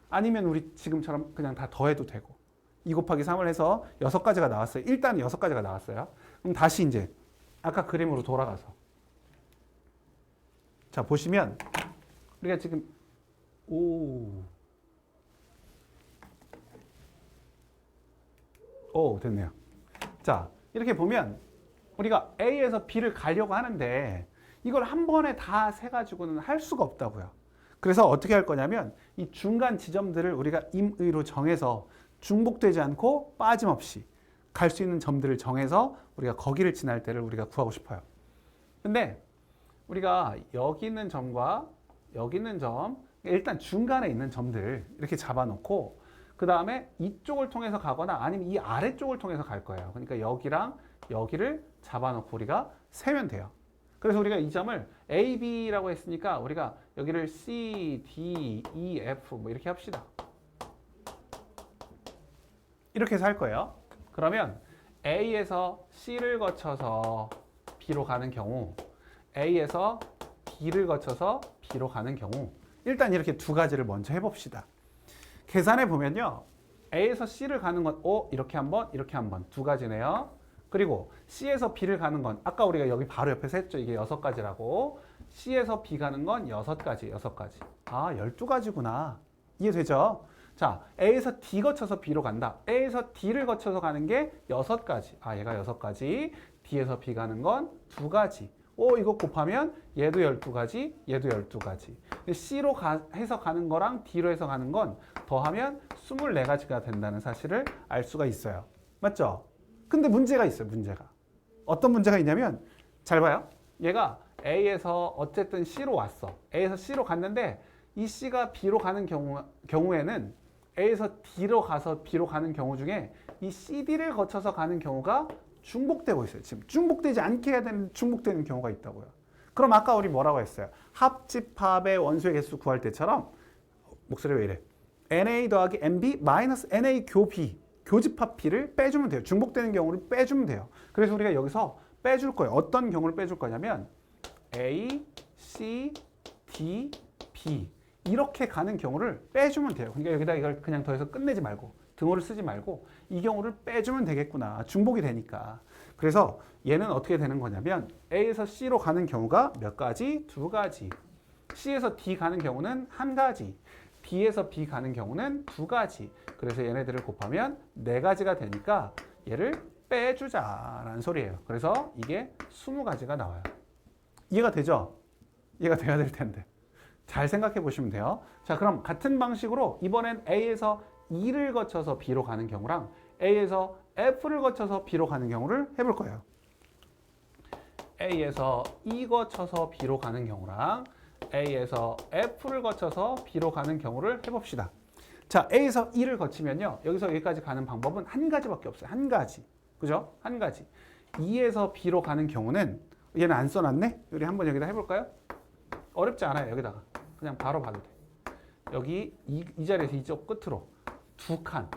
아니면 우리 지금처럼 그냥 다 더해도 되고. 2 곱하기 3을 해서 6가지가 나왔어요. 일단 6가지가 나왔어요. 그럼 다시 이제 아까 그림으로 돌아가서 자 보시면 우리가 지금 됐네요. 자 이렇게 보면 우리가 A에서 B를 가려고 하는데 이걸 한 번에 다 세가지고는 할 수가 없다고요. 그래서 어떻게 할 거냐면 이 중간 지점들을 우리가 임의로 정해서 중복되지 않고 빠짐없이 갈 수 있는 점들을 정해서 우리가 거기를 지날 때를 우리가 구하고 싶어요. 근데 우리가 여기 있는 점과 여기 있는 점, 일단 중간에 있는 점들 이렇게 잡아놓고 그 다음에 이쪽을 통해서 가거나 아니면 이 아래쪽을 통해서 갈 거예요. 그러니까 여기랑 여기를 잡아놓고 우리가 세면 돼요. 그래서 우리가 이 점을 A, B라고 했으니까 우리가 여기를 C, D, E, F 뭐 이렇게 합시다. 이렇게 해서 할 거예요. 그러면 A에서 C를 거쳐서 B로 가는 경우, A에서 D를 거쳐서 B로 가는 경우, 일단 이렇게 두 가지를 먼저 해봅시다. 계산해 보면요, A에서 C를 가는 건 이렇게 한 번, 이렇게 한 번, 두 가지네요. 그리고 C에서 B를 가는 건 아까 우리가 여기 바로 옆에서 했죠. 이게 6가지라고. C에서 B 가는 건 6가지, 6가지. 12가지구나. 이해되죠? 자, A에서 D 거쳐서 B로 간다. A에서 D를 거쳐서 가는 게 6가지. 얘가 6가지. D에서 B 가는 건 2가지. 이거 곱하면 얘도 12가지, 얘도 12가지. C로 해서 가는 거랑 D로 해서 가는 건 더하면 24가지가 된다는 사실을 알 수가 있어요. 맞죠? 근데 문제가 있어요, 문제가. 어떤 문제가 있냐면, 잘 봐요. 얘가 A에서 어쨌든 C로 왔어. A에서 C로 갔는데, 이 C가 B로 가는 경우에는 A에서 D로 가서 B로 가는 경우 중에 이 CD를 거쳐서 가는 경우가 중복되고 있어요. 지금 중복되지 않게 해야 되는 중복되는 경우가 있다고요. 그럼 아까 우리 뭐라고 했어요? 합집합의 원소의 개수 구할 때처럼, 목소리 왜 이래? NA 더하기 NB 마이너스 NA 교 B. 교집합 B를 빼주면 돼요. 중복되는 경우를 빼주면 돼요. 그래서 우리가 여기서 빼줄 거예요. 어떤 경우를 빼줄 거냐면 A, C, D, B 이렇게 가는 경우를 빼주면 돼요. 그러니까 여기다 이걸 그냥 더해서 끝내지 말고 등호를 쓰지 말고 이 경우를 빼주면 되겠구나. 중복이 되니까. 그래서 얘는 어떻게 되는 거냐면 A에서 C로 가는 경우가 몇 가지? 2가지. C에서 D 가는 경우는 한 가지, D에서 B 가는 경우는 두 가지. 그래서 얘네들을 곱하면 네 가지가 되니까 얘를 빼주자라는 소리예요. 그래서 이게 20가지가 나와요. 이해가 되죠? 이해가 돼야 될 텐데. 잘 생각해 보시면 돼요. 자, 그럼 같은 방식으로 이번엔 A에서 E를 거쳐서 B로 가는 경우랑 A에서 F를 거쳐서 B로 가는 경우를 해볼 거예요. A에서 E 거쳐서 B로 가는 경우랑 A에서 F를 거쳐서 B로 가는 경우를 해봅시다. 자, A에서 E를 거치면요. 여기서 여기까지 가는 방법은 한 가지밖에 없어요. 한 가지. 그죠? 한 가지. E에서 B로 가는 경우는 얘는 안 써놨네? 우리 한번 여기다 해볼까요? 어렵지 않아요. 여기다가. 그냥 바로 봐도 돼. 여기 이 자리에서 이쪽 끝으로 두 칸.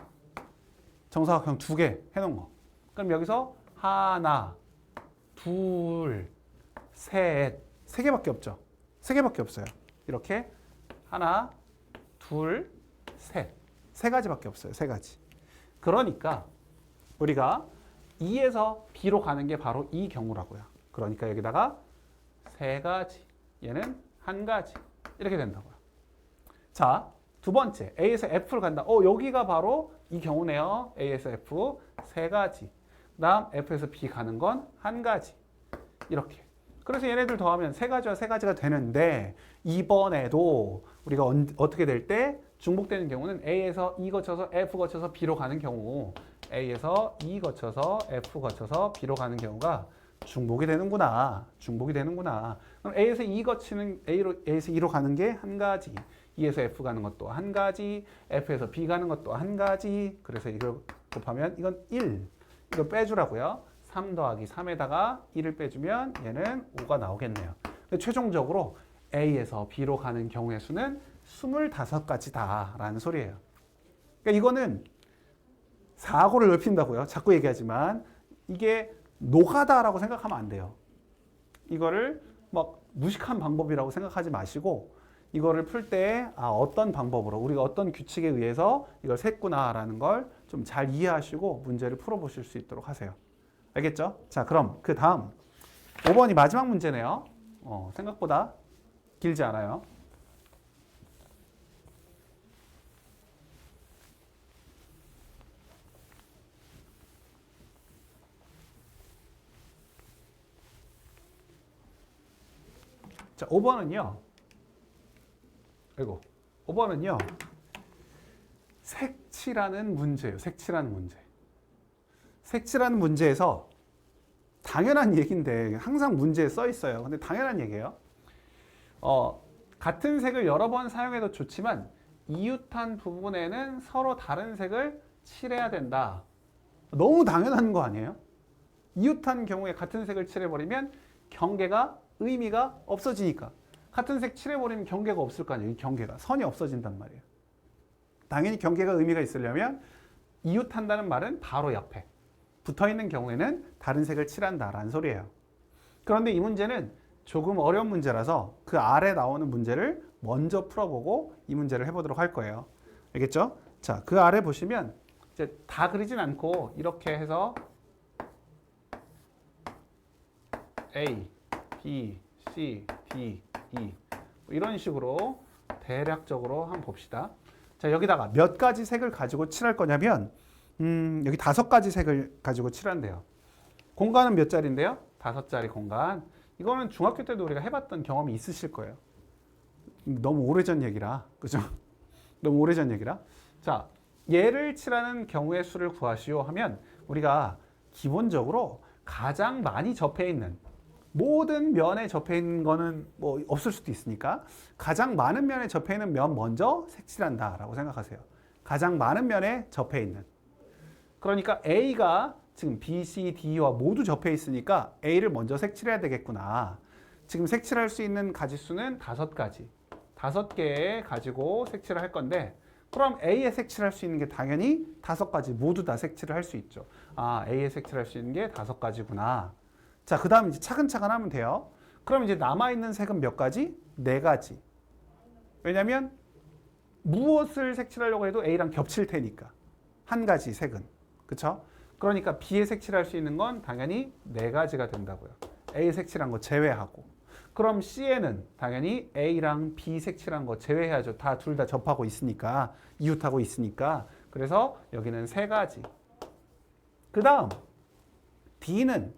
정사각형 두 개 해놓은 거. 그럼 여기서 하나, 둘, 셋. 세 개밖에 없죠. 세 개밖에 없어요. 이렇게 하나, 둘, 셋. 세 가지밖에 없어요. 세 가지. 그러니까 우리가 E에서 B로 가는 게 바로 이 경우라고요. 그러니까 여기다가 세 가지. 얘는 한 가지. 이렇게 된다고요. 자, 두 번째. A에서 F를 간다. 여기가 바로 이 경우네요. A에서 F 세 가지. 그 다음 F에서 B 가는 건 한 가지. 이렇게. 그래서 얘네들 더하면 세 가지와 세 가지가 되는데 이번에도 우리가 어떻게 될 때 중복되는 경우는 A에서 E 거쳐서 F 거쳐서 B로 가는 경우 A에서 E 거쳐서 F 거쳐서 B로 가는 경우가 중복이 되는구나. 중복이 되는구나. 그럼 A에서 E 거치는 A에서 E로 가는 게 한 가지. E에서 F 가는 것도 한 가지. F에서 B 가는 것도 한 가지. 그래서 이걸 곱하면 이건 1. 이거 빼주라고요. 3 더하기 3에다가 1을 빼주면 얘는 5가 나오겠네요. 최종적으로 A에서 B로 가는 경우의 수는 25가지다라는 소리예요. 그러니까 이거는 사고를 넓힌다고요. 자꾸 얘기하지만 이게 노가다라고 생각하면 안 돼요. 이거를 막 무식한 방법이라고 생각하지 마시고 이거를 풀 때 어떤 방법으로 우리가 어떤 규칙에 의해서 이걸 셌구나라는 걸 좀 잘 이해하시고 문제를 풀어보실 수 있도록 하세요. 알겠죠? 자, 그럼 그 다음 5번이 마지막 문제네요. 생각보다 길지 않아요. 자, 5번은요. 5번은요. 색칠하는 문제예요. 색칠하는 문제. 색칠하는 문제에서 당연한 얘기인데 항상 문제에 써 있어요. 근데 당연한 얘기예요. 같은 색을 여러 번 사용해도 좋지만 이웃한 부분에는 서로 다른 색을 칠해야 된다. 너무 당연한 거 아니에요? 이웃한 경우에 같은 색을 칠해버리면 경계가 의미가 없어지니까. 같은 색 칠해버리면 경계가 없을 거 아니에요. 경계가. 선이 없어진단 말이에요. 당연히 경계가 의미가 있으려면 이웃한다는 말은 바로 옆에 붙어있는 경우에는 다른 색을 칠한다라는 소리예요. 그런데 이 문제는 조금 어려운 문제라서 그 아래 나오는 문제를 먼저 풀어보고 이 문제를 해보도록 할 거예요. 알겠죠? 자, 그 아래 보시면 이제 다 그리진 않고 이렇게 해서 A, B, C, D, E 이런 식으로 대략적으로 한번 봅시다. 자, 여기다가 몇 가지 색을 가지고 칠할 거냐면 여기 5가지 색을 가지고 칠한대요. 공간은 몇 자리인데요? 5자리 공간. 이거는 중학교 때도 우리가 해봤던 경험이 있으실 거예요. 너무 오래전 얘기라, 그죠? 너무 오래전 얘기라. 자, 얘를 칠하는 경우의 수를 구하시오 하면 우리가 기본적으로 가장 많이 접해 있는 모든 면에 접해 있는 거는 뭐 없을 수도 있으니까 가장 많은 면에 접해 있는 면 먼저 색칠한다라고 생각하세요. 가장 많은 면에 접해 있는. 그러니까 A가 지금 B, C, D와 모두 접해 있으니까 A를 먼저 색칠해야 되겠구나. 지금 색칠할 수 있는 가지수는 5가지. 5개 가지고 색칠을 할 건데 그럼 A에 색칠할 수 있는 게 당연히 5가지 모두 다 색칠을 할 수 있죠. A에 색칠할 수 있는 게 5가지구나. 자, 그 다음 이제 차근차근 하면 돼요. 그럼 이제 남아있는 색은 몇 가지? 4가지. 왜냐면 무엇을 색칠하려고 해도 A랑 겹칠 테니까. 한 가지 색은. 그쵸? 그러니까 B에 색칠할 수 있는 건 당연히 4가지가 된다고요. A에 색칠한 거 제외하고. 그럼 C에는 당연히 A랑 B 색칠한 거 제외해야죠. 다 둘 다 접하고 있으니까, 이웃하고 있으니까. 그래서 여기는 세 가지. 그 다음 D는,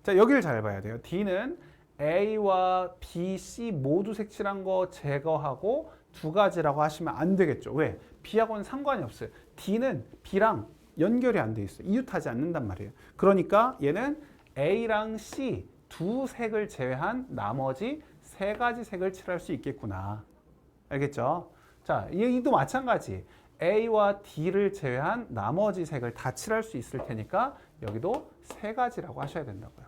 자 여기를 잘 봐야 돼요. D는 A와 B, C 모두 색칠한 거 제거하고 두 가지라고 하시면 안 되겠죠. 왜? B하고는 상관이 없어요. D는 B랑 연결이 안 돼 있어요. 이웃하지 않는단 말이에요. 그러니까 얘는 A랑 C 두 색을 제외한 나머지 세 가지 색을 칠할 수 있겠구나. 알겠죠? 자, 얘도 마찬가지. A와 D를 제외한 나머지 색을 다 칠할 수 있을 테니까 여기도 세 가지라고 하셔야 된다고요.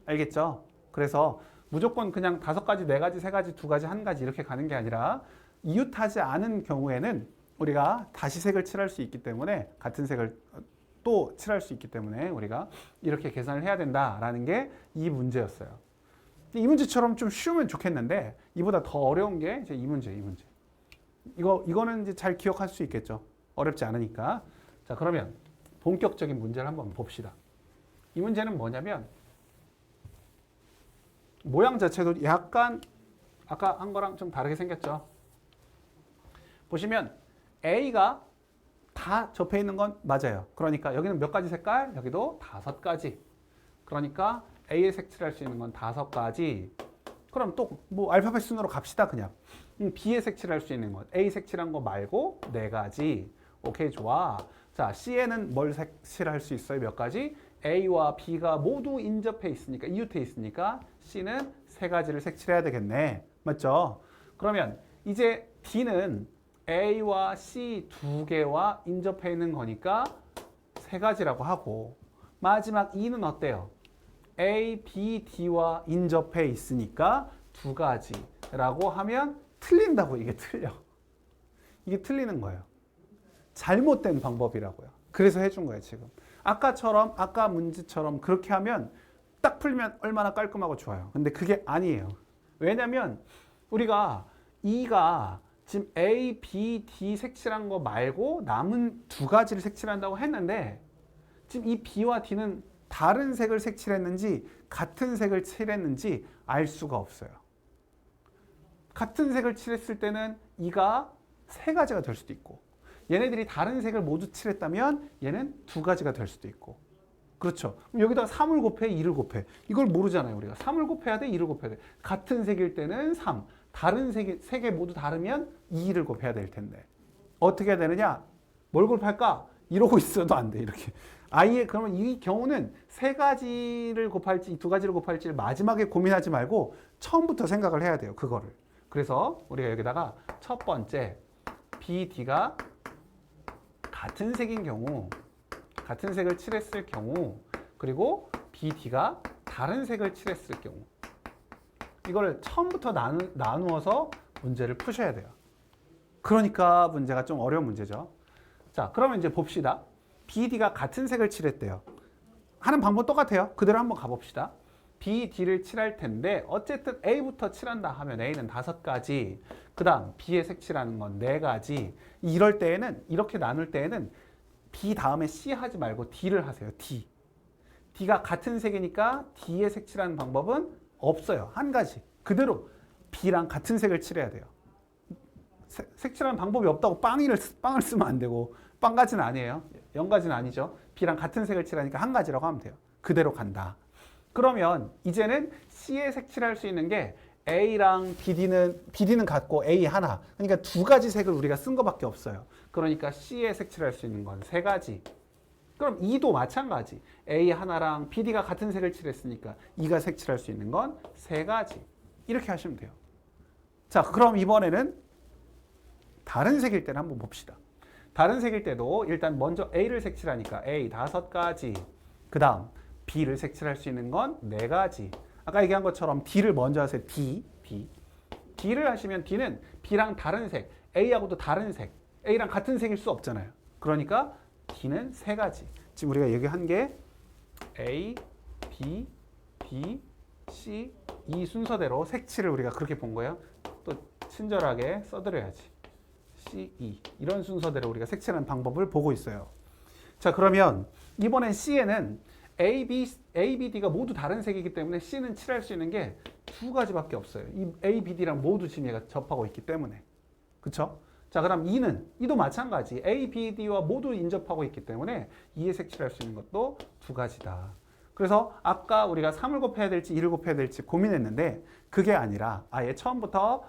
알겠죠? 그래서 무조건 그냥 다섯 가지, 네 가지, 세 가지, 두 가지, 한 가지 이렇게 가는 게 아니라 이웃하지 않은 경우에는 우리가 다시 색을 칠할 수 있기 때문에 같은 색을 또 칠할 수 있기 때문에 우리가 이렇게 계산을 해야 된다라는 게 이 문제였어요. 이 문제처럼 좀 쉬우면 좋겠는데 이보다 더 어려운 게 이제 이 문제. 이거는 이제 잘 기억할 수 있겠죠. 어렵지 않으니까. 자, 그러면 본격적인 문제를 한번 봅시다. 이 문제는 뭐냐면 모양 자체도 약간 아까 한 거랑 좀 다르게 생겼죠. 보시면 A가 다 접해 있는 건 맞아요. 그러니까 여기는 몇 가지 색깔? 여기도 다섯 가지. 그러니까 A에 색칠할 수 있는 건 다섯 가지. 그럼 또 뭐 알파벳 순으로 갑시다 그냥. B에 색칠할 수 있는 건 A 색칠한 거 말고 네 가지. 오케이, 좋아. 자, C에는 뭘 색칠할 수 있어요? 몇 가지? A와 B가 모두 인접해 있으니까, 이웃해 있으니까 C는 세 가지를 색칠해야 되겠네. 맞죠? 그러면 이제 D는 A와 C 두 개와 인접해 있는 거니까 세 가지라고 하고, 마지막 E는 어때요? A, B, D와 인접해 있으니까 두 가지라고 하면 틀린다고. 이게 틀려. 이게 틀리는 거예요. 잘못된 방법이라고요. 그래서 해준 거예요, 지금. 아까 문제처럼 그렇게 하면 딱 풀면 얼마나 깔끔하고 좋아요. 근데 그게 아니에요. 왜냐면 우리가 E가 지금 A, B, D 색칠한 거 말고 남은 두 가지를 색칠한다고 했는데 지금 이 B와 D는 다른 색을 색칠했는지 같은 색을 칠했는지 알 수가 없어요. 같은 색을 칠했을 때는 E가 세 가지가 될 수도 있고, 얘네들이 다른 색을 모두 칠했다면 얘는 두 가지가 될 수도 있고. 그렇죠. 그럼 여기다가 3을 곱해, 2를 곱해. 이걸 모르잖아요, 우리가. 3을 곱해야 돼, 2를 곱해야 돼. 같은 색일 때는 3, 다른 색이 모두 다르면 2를 곱해야 될 텐데. 어떻게 해야 되느냐? 뭘 곱할까? 이러고 있어도 안 돼, 이렇게. 아예 그러면 이 경우는 세 가지를 곱할지 두 가지를 곱할지를 마지막에 고민하지 말고 처음부터 생각을 해야 돼요, 그거를. 그래서 우리가 여기다가 첫 번째 B, D가 같은 색인 경우, 같은 색을 칠했을 경우, 그리고 B, D가 다른 색을 칠했을 경우, 이걸 처음부터 나누어서 문제를 푸셔야 돼요. 그러니까 문제가 좀 어려운 문제죠. 자, 그러면 이제 봅시다. B, D가 같은 색을 칠했대요. 하는 방법 똑같아요. 그대로 한번 가봅시다. B, D를 칠할 텐데 어쨌든 A부터 칠한다 하면 A는 다섯 가지, 그 다음 B에 색칠하는 건 네 가지. 이럴 때에는, 이렇게 나눌 때에는 B 다음에 C 하지 말고 D를 하세요. D. D가 같은 색이니까 D에 색칠하는 방법은 없어요. 한 가지. 그대로 B랑 같은 색을 칠해야 돼요. 색칠하는 방법이 없다고 빵을 쓰면 안 되고, 빵가지는 아니에요. 0가지는 아니죠. B랑 같은 색을 칠하니까 한 가지라고 하면 돼요. 그대로 간다. 그러면 이제는 C에 색칠할 수 있는 게 A랑 BD는 같고 A 하나. 그러니까 두 가지 색을 우리가 쓴 것밖에 없어요. 그러니까 C에 색칠할 수 있는 건 세 가지. 그럼 E도 마찬가지. A 하나랑 BD가 같은 색을 칠했으니까 E가 색칠할 수 있는 건 세 가지. 이렇게 하시면 돼요. 자, 그럼 이번에는 다른 색일 때는 한번 봅시다. 다른 색일 때도 일단 먼저 A를 색칠하니까 A 다섯 가지. 그 다음 B를 색칠할 수 있는 건 네 가지. 아까 얘기한 것처럼 D를 먼저 하세요. D를 하시면 D는 B랑 다른 색, A하고도 다른 색, A랑 같은 색일 수 없잖아요. 그러니까 D는 세 가지. 지금 우리가 얘기한 게 A, B, D, C 이 순서대로 색칠을 우리가 그렇게 본 거예요. 또 친절하게 써드려야지. C, E 이런 순서대로 우리가 색칠하는 방법을 보고 있어요. 자, 그러면 이번엔 C에는 A, B, D가 모두 다른 색이기 때문에 C는 칠할 수 있는 게 두 가지밖에 없어요. 이 A, B, D랑 모두 지금 얘가 접하고 있기 때문에. 그쵸? 자, 그럼 E도 마찬가지. A, B, D와 모두 인접하고 있기 때문에 E에 색칠할 수 있는 것도 두 가지다. 그래서 아까 우리가 3을 곱해야 될지 2를 곱해야 될지 고민했는데 그게 아니라 아예 처음부터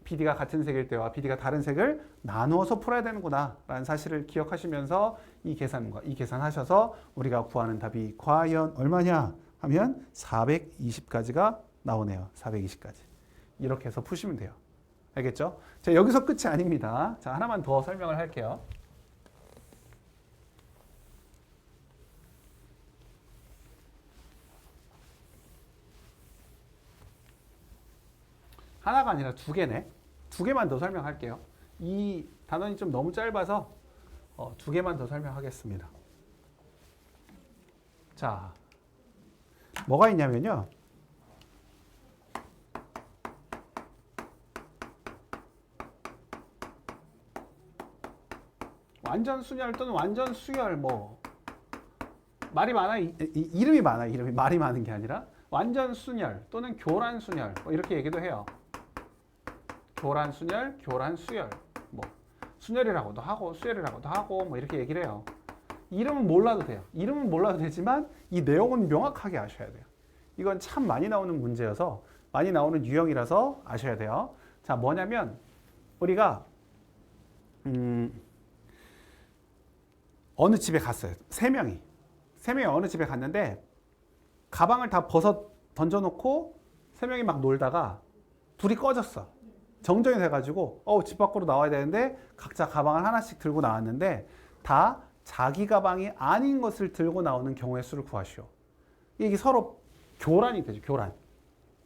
BD가 같은 색일 때와 BD가 다른 색을 나누어서 풀어야 되는구나 라는 사실을 기억하시면서 이 계산하셔서 우리가 구하는 답이 과연 얼마냐 하면 420까지가 나오네요. 420까지. 이렇게 해서 푸시면 돼요. 알겠죠? 자, 여기서 끝이 아닙니다. 자, 하나만 더 설명을 할게요. 하나가 아니라 두 개네. 두 개만 더 설명할게요. 이 단원이 좀 너무 짧아서 두 개만 더 설명하겠습니다. 자, 뭐가 있냐면요. 완전 순열 또는 완전 수열 뭐 말이 많아 이름이 많아 이름이 말이 많은 게 아니라 완전 순열 또는 교란 순열 뭐 이렇게 얘기도 해요. 교란 순열, 교란 수열 뭐 순열이라고도 하고 수열이라고도 하고 뭐 이렇게 얘기를 해요. 이름은 몰라도 돼요. 이름은 몰라도 되지만 이 내용은 명확하게 아셔야 돼요. 이건 참 많이 나오는 문제여서 많이 나오는 유형이라서 아셔야 돼요. 자, 뭐냐면 우리가 어느 집에 갔어요. 세 명이 어느 집에 갔는데 가방을 다 벗어 던져놓고 세 명이 막 놀다가 불이 꺼졌어. 정전이 돼가지고 집 밖으로 나와야 되는데 각자 가방을 하나씩 들고 나왔는데 다 자기 가방이 아닌 것을 들고 나오는 경우의 수를 구하시오. 이게 서로 교란이 되죠. 교란.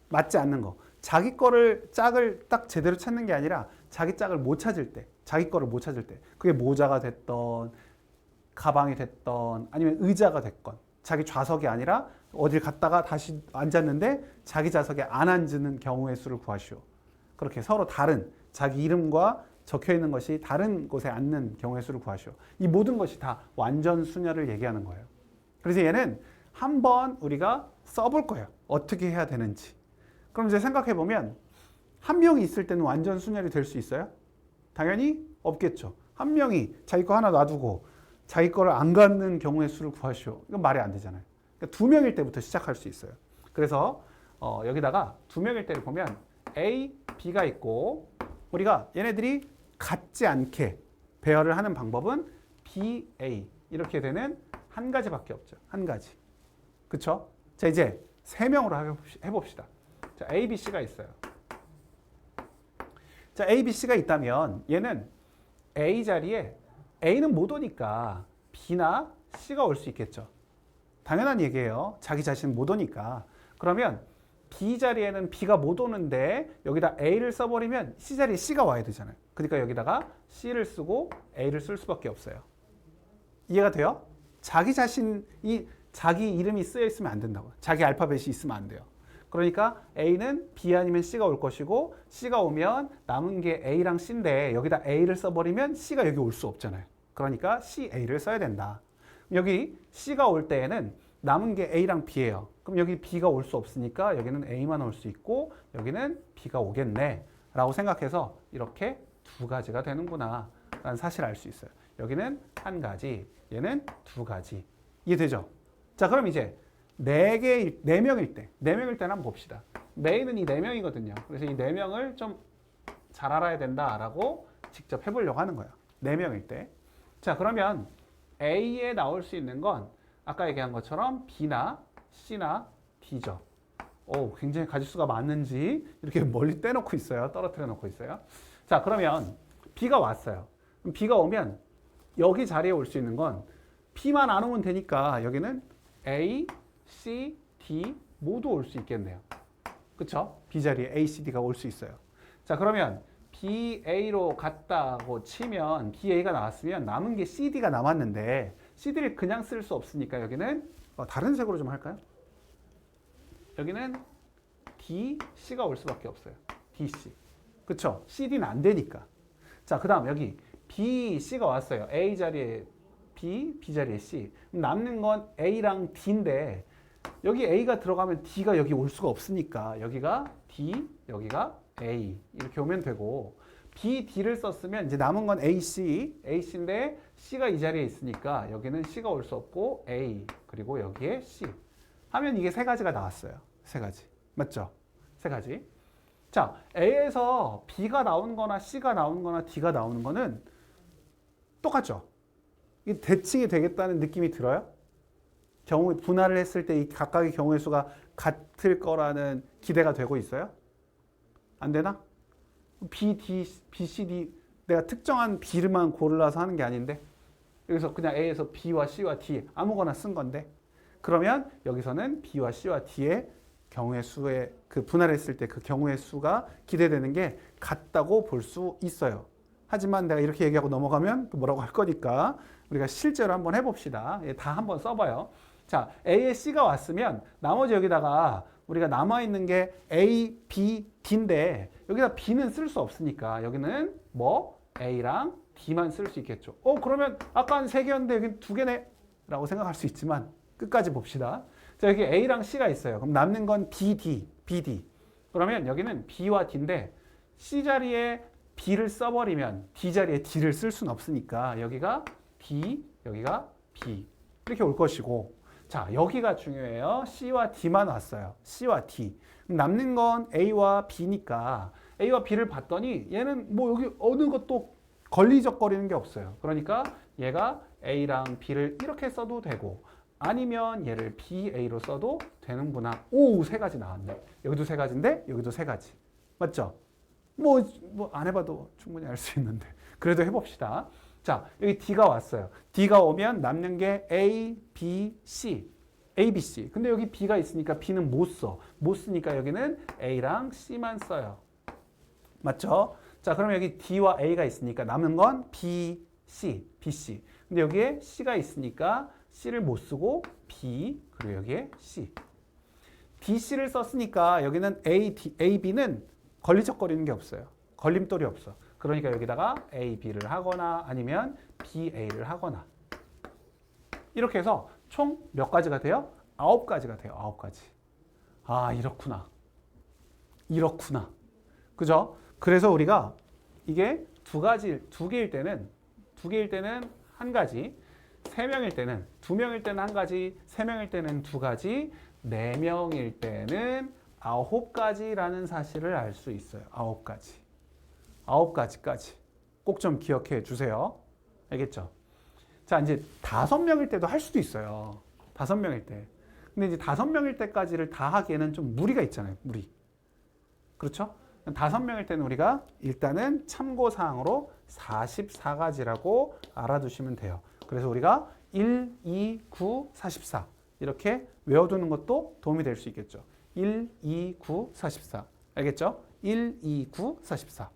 맞지 않는 거. 자기 거를 짝을 딱 제대로 찾는 게 아니라 자기 짝을 못 찾을 때, 자기 거를 못 찾을 때 그게 모자가 됐던 가방이 됐던 아니면 의자가 됐건 자기 좌석이 아니라 어딜 갔다가 다시 앉았는데 자기 좌석에 안 앉는 경우의 수를 구하시오. 그렇게 서로 다른 자기 이름과 적혀 있는 것이 다른 곳에 앉는 경우의 수를 구하시오. 이 모든 것이 다 완전 순열을 얘기하는 거예요. 그래서 얘는 한번 우리가 써볼 거예요. 어떻게 해야 되는지. 그럼 이제 생각해 보면 한 명이 있을 때는 완전 순열이 될 수 있어요? 당연히 없겠죠. 한 명이 자기 거 하나 놔두고 자기 거를 안 갖는 경우의 수를 구하시오. 이건 말이 안 되잖아요. 그러니까 두 명일 때부터 시작할 수 있어요. 그래서 여기다가 두 명일 때를 보면 A, B가 있고 우리가 얘네들이 같지 않게 배열을 하는 방법은 B, A 이렇게 되는 한 가지밖에 없죠. 한 가지. 그쵸? 자, 이제 세 명으로 해봅시다. 자, A, B, C가 있어요. 자, A, B, C가 있다면 얘는 A 자리에 A는 못 오니까 B나 C가 올 수 있겠죠. 당연한 얘기예요. 자기 자신 못 오니까. 그러면 B 자리에는 B가 못 오는데 여기다 A를 써버리면 C 자리에 C가 와야 되잖아요. 그러니까 여기다가 C를 쓰고 A를 쓸 수밖에 없어요. 이해가 돼요? 자기 자신이 자기 이름이 쓰여 있으면 안 된다고요. 자기 알파벳이 있으면 안 돼요. 그러니까 A는 B 아니면 C가 올 것이고 C가 오면 남은 게 A랑 C인데 여기다 A를 써버리면 C가 여기 올 수 없잖아요. 그러니까 C, A를 써야 된다. 여기 C가 올 때에는 남은 게 A랑 B예요. 그럼 여기 B가 올 수 없으니까 여기는 A만 올 수 있고 여기는 B가 오겠네 라고 생각해서 이렇게 두 가지가 되는구나 라는 사실을 알 수 있어요. 여기는 한 가지, 얘는 두 가지. 이해되죠? 자, 그럼 이제 네 명일 때는 한번 봅시다. 메인은 이 네 명이거든요. 그래서 이 네 명을 좀 잘 알아야 된다라고 직접 해보려고 하는 거예요. 네 명일 때. 자, 그러면 A에 나올 수 있는 건 아까 얘기한 것처럼 B나 C나 D죠. 오, 굉장히 가짓수가 많은지 이렇게 멀리 떼놓고 있어요. 떨어뜨려 놓고 있어요. 자, 그러면 B가 왔어요. 그럼 B가 오면 여기 자리에 올 수 있는 건 B만 안 오면 되니까 여기는 A, C, D 모두 올 수 있겠네요. 그쵸? B 자리에 A, C, D가 올 수 있어요. 자, 그러면 B, A로 갔다고 치면 B, A가 나왔으면 남은 게 C, D가 남았는데 CD를 그냥 쓸 수 없으니까 여기는 다른 색으로 좀 할까요? 여기는 D, C가 올 수밖에 없어요. D, C. 그쵸? CD는 안 되니까. 자, 그 다음 여기 B, C가 왔어요. A 자리에 B, B 자리에 C. 남는 건 A랑 D인데 여기 A가 들어가면 D가 여기 올 수가 없으니까 여기가 D, 여기가 A 이렇게 오면 되고 B, D를 썼으면 이제 남은 건 AC인데 C가 이 자리에 있으니까 여기는 C가 올 수 없고 A 그리고 여기에 C 하면 이게 세 가지가 나왔어요. 세 가지. 맞죠? 세 가지. 자, A에서 B가 나오는 거나 C가 나오는 거나 D가 나오는 거는 똑같죠? 이게 대칭이 되겠다는 느낌이 들어요? 경우 분할을 했을 때 이 각각의 경우의 수가 같을 거라는 기대가 되고 있어요? 안 되나? B, D, B, C, D 내가 특정한 B를만 골라서 하는 게 아닌데 여기서 그냥 A에서 B와 C와 D 아무거나 쓴 건데 그러면 여기서는 B와 C와 D의 경우의 수의 그 분할했을 때 그 경우의 수가 기대되는 게 같다고 볼 수 있어요. 하지만 내가 이렇게 얘기하고 넘어가면 또 뭐라고 할 거니까 우리가 실제로 한번 해봅시다. 다 한번 써봐요. 자, A에 C가 왔으면 나머지 여기다가 우리가 남아있는 게 A, B, D인데 여기다 B는 쓸 수 없으니까 여기는 뭐 A랑 D만 쓸 수 있겠죠. 그러면 아까는 세 개였는데 여기 두 개네 라고 생각할 수 있지만 끝까지 봅시다. 자, 여기 A랑 C가 있어요. 그럼 남는 건 B, D, B, D. 그러면 여기는 B와 D인데 C 자리에 B를 써버리면 D 자리에 D를 쓸 수는 없으니까 여기가 D, 여기가 B 이렇게 올 것이고 자, 여기가 중요해요. C와 D만 왔어요. C와 D. 남는 건 A와 B니까 A와 B를 봤더니 얘는 뭐 여기 어느 것도 걸리적거리는 게 없어요. 그러니까 얘가 A랑 B를 이렇게 써도 되고 아니면 얘를 BA로 써도 되는구나. 오, 세 가지 나왔네. 여기도 세 가지인데 여기도 세 가지. 맞죠? 뭐 안 해봐도 충분히 알 수 있는데 그래도 해봅시다. 자, 여기 D가 왔어요. D가 오면 남는 게 A, B, C. A, B, C. 근데 여기 B가 있으니까 B는 못 써. 못 쓰니까 여기는 A랑 C만 써요. 맞죠? 자, 그럼 여기 D와 A가 있으니까 남은 건 B, C, B, C. 근데 여기에 C가 있으니까 C를 못 쓰고 B, 그리고 여기에 C. D, C를 썼으니까 여기는 A, D, A, B는 걸리적거리는 게 없어요. 걸림돌이 없어. 그러니까 여기다가 A, B를 하거나 아니면 B, A를 하거나 이렇게 해서 총 몇 가지가 돼요? 9가지가 돼요. 9가지. 아, 이렇구나. 이렇구나. 그죠? 그래서 우리가 이게 두 개일 때는 한 가지, 세 명일 때는 두 명일 때는 한 가지, 세 명일 때는 두 가지, 네 명일 때는 9가지라는 사실을 알 수 있어요. 9가지. 9가지까지. 꼭 좀 기억해 주세요. 알겠죠? 자, 이제 5명일 때도 할 수도 있어요. 5명일 때. 근데 이제 5명일 때까지를 다 하기에는 좀 무리가 있잖아요. 무리. 그렇죠? 5명일 때는 우리가 일단은 참고사항으로 44가지라고 알아두시면 돼요. 그래서 우리가 1, 2, 9, 44 이렇게 외워두는 것도 도움이 될 수 있겠죠. 1, 2, 9, 44 알겠죠? 1, 2, 9, 44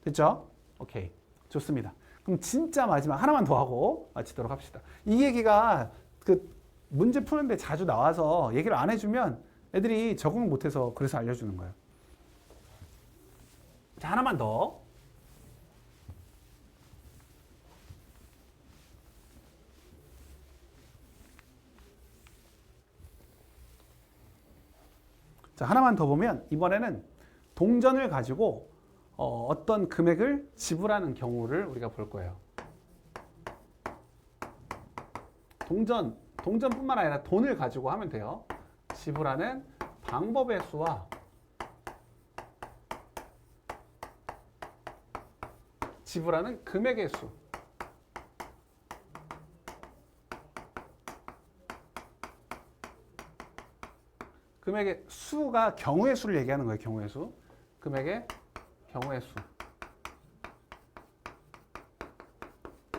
됐죠? 오케이. 좋습니다. 그럼 진짜 마지막 하나만 더 하고 마치도록 합시다. 이 얘기가 그 문제 푸는데 자주 나와서 얘기를 안 해주면 애들이 적응을 못해서 그래서 알려주는 거예요. 자, 하나만 더. 자, 하나만 더 보면 이번에는 동전을 가지고 어떤 금액을 지불하는 경우를 우리가 볼 거예요. 동전뿐만 아니라 돈을 가지고 하면 돼요. 지불하는 방법의 수와 지불하는 금액의 수. 금액의 수가 경우의 수를 얘기하는 거예요. 경우의 수. 금액의 경우의 수.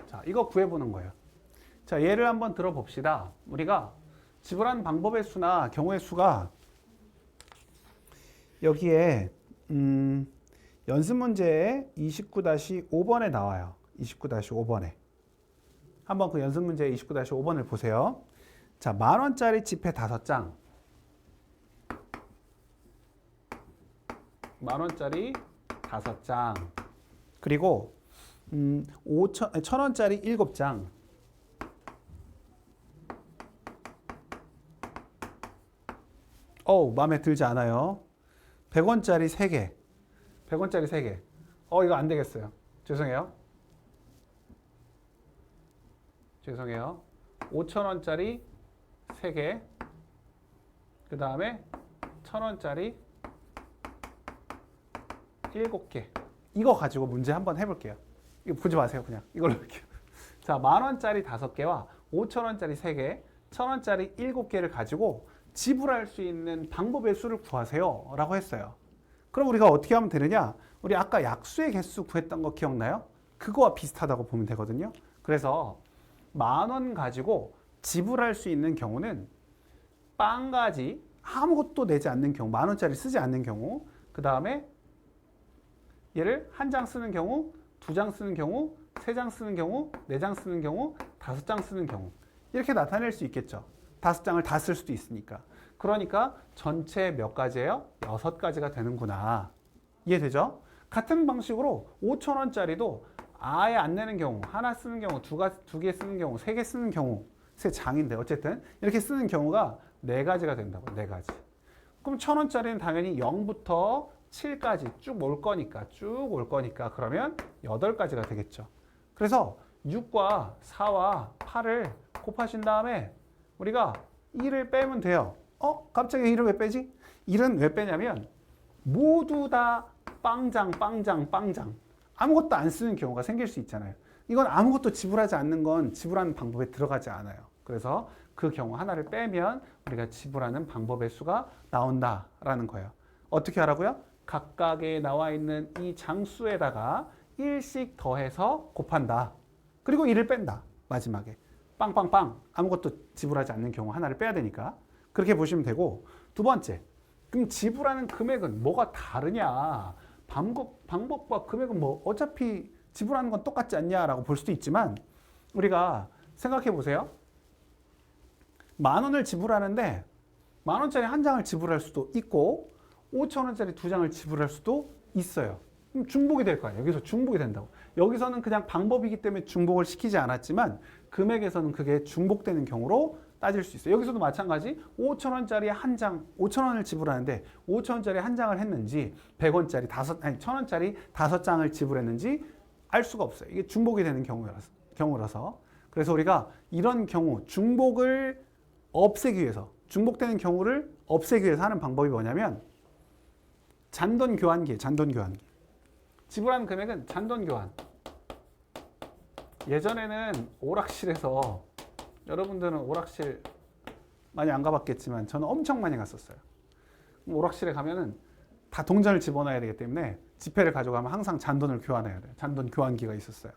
자, 이거 구해보는 거예요. 자, 예를 한번 들어봅시다. 우리가 지불하는 방법의 수나 경우의 수가 여기에 연습 문제에 29-5번에 나와요. 29-5번에. 한번 그 연습 문제 29-5번을 보세요. 자, 10,000원짜리 지폐 5장. 10,000원짜리 5장. 그리고 1,000원짜리 7장. 어우, 마음에 들지 않아요. 100원짜리 3개. 100원짜리 3개. 이거 안 되겠어요. 죄송해요. 5,000원짜리 3개. 그 다음에 1,000원짜리 7개. 이거 가지고 문제 한번 해볼게요. 이거 보지 마세요. 그냥 이걸로 할게요. 자, 10,000원짜리 5개와 5,000원짜리 3개, 1,000원짜리 7개를 가지고 지불할 수 있는 방법의 수를 구하세요 라고 했어요. 그럼 우리가 어떻게 하면 되느냐? 우리 아까 약수의 개수 구했던 거 기억나요? 그거와 비슷하다고 보면 되거든요. 그래서 10,000원 가지고 지불할 수 있는 경우는 빵 가지 아무것도 내지 않는 경우, 10,000원짜리 쓰지 않는 경우, 그 다음에 얘를 한 장 쓰는 경우, 2장 쓰는 경우, 3장 쓰는 경우, 4장 쓰는 경우, 5장 쓰는 경우, 이렇게 나타낼 수 있겠죠. 5장을 다 쓸 수도 있으니까. 그러니까 전체 몇 가지예요? 6가지가 되는구나. 이해되죠? 같은 방식으로 5,000원짜리도 아예 안 내는 경우, 하나 쓰는 경우, 2개 쓰는 경우, 3개 쓰는 경우, 3장인데 어쨌든 이렇게 쓰는 경우가 4가지가 된다고. 4가지. 그럼 1,000원짜리는 당연히 0부터 7까지 쭉 올 거니까 그러면 8가지가 되겠죠. 그래서 6과 4와 8을 곱하신 다음에 우리가 1을 빼면 돼요. 갑자기 1을 왜 빼지? 1은 왜 빼냐면 모두 다 빵장 아무것도 안 쓰는 경우가 생길 수 있잖아요. 이건 아무것도 지불하지 않는 건 지불하는 방법에 들어가지 않아요. 그래서 그 경우 하나를 빼면 우리가 지불하는 방법의 수가 나온다라는 거예요. 어떻게 하라고요? 각각에 나와 있는 이 장수에다가 1씩 더해서 곱한다. 그리고 1을 뺀다. 마지막에. 빵빵빵. 아무것도 지불하지 않는 경우 하나를 빼야 되니까. 그렇게 보시면 되고, 두 번째. 그럼 지불하는 금액은 뭐가 다르냐? 방법과 금액은 뭐 어차피 지불하는 건 똑같지 않냐라고 볼 수도 있지만 우리가 생각해 보세요. 10,000원을 지불하는데 10,000원짜리 한 장을 지불할 수도 있고 5,000원짜리 2장을 지불할 수도 있어요. 그럼 중복이 될 거 아니에요. 여기서 중복이 된다고. 여기서는 그냥 방법이기 때문에 중복을 시키지 않았지만 금액에서는 그게 중복되는 경우로 따질 수 있어요. 여기서도 마찬가지 5,000원짜리 한 장, 5,000원을 지불하는데 5,000원짜리 한 장을 했는지 100원짜리 1,000원짜리 5장을 지불했는지 알 수가 없어요. 이게 중복이 되는 경우라서. 그래서 우리가 이런 경우 중복을 없애기 위해서, 중복되는 경우를 없애기 위해서 하는 방법이 뭐냐면 잔돈 교환기. 지불한 금액은 잔돈 교환. 예전에는 오락실에서 여러분들은 오락실 많이 안 가봤겠지만 저는 엄청 많이 갔었어요. 오락실에 가면은 다 동전을 집어넣어야 되기 때문에 지폐를 가져가면 항상 잔돈을 교환해야 돼요. 잔돈 교환기가 있었어요.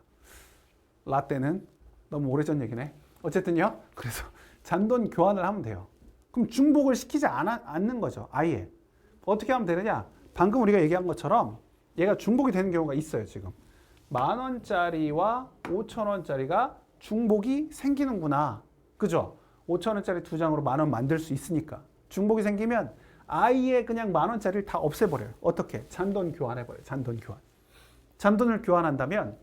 라떼는 너무 오래전 얘기네. 어쨌든요. 그래서 잔돈 교환을 하면 돼요. 그럼 중복을 시키지 않는 거죠. 아예. 어떻게 하면 되느냐? 방금 우리가 얘기한 것처럼 얘가 중복이 되는 경우가 있어요. 지금 10,000원짜리와 5,000원짜리가 중복이 생기는구나. 그죠? 5,000원짜리 2장으로 10,000원 만들 수 있으니까. 중복이 생기면 아예 그냥 10,000원짜리를 다 없애버려요. 어떻게? 잔돈 교환해버려요. 잔돈 교환. 잔돈을 교환한다면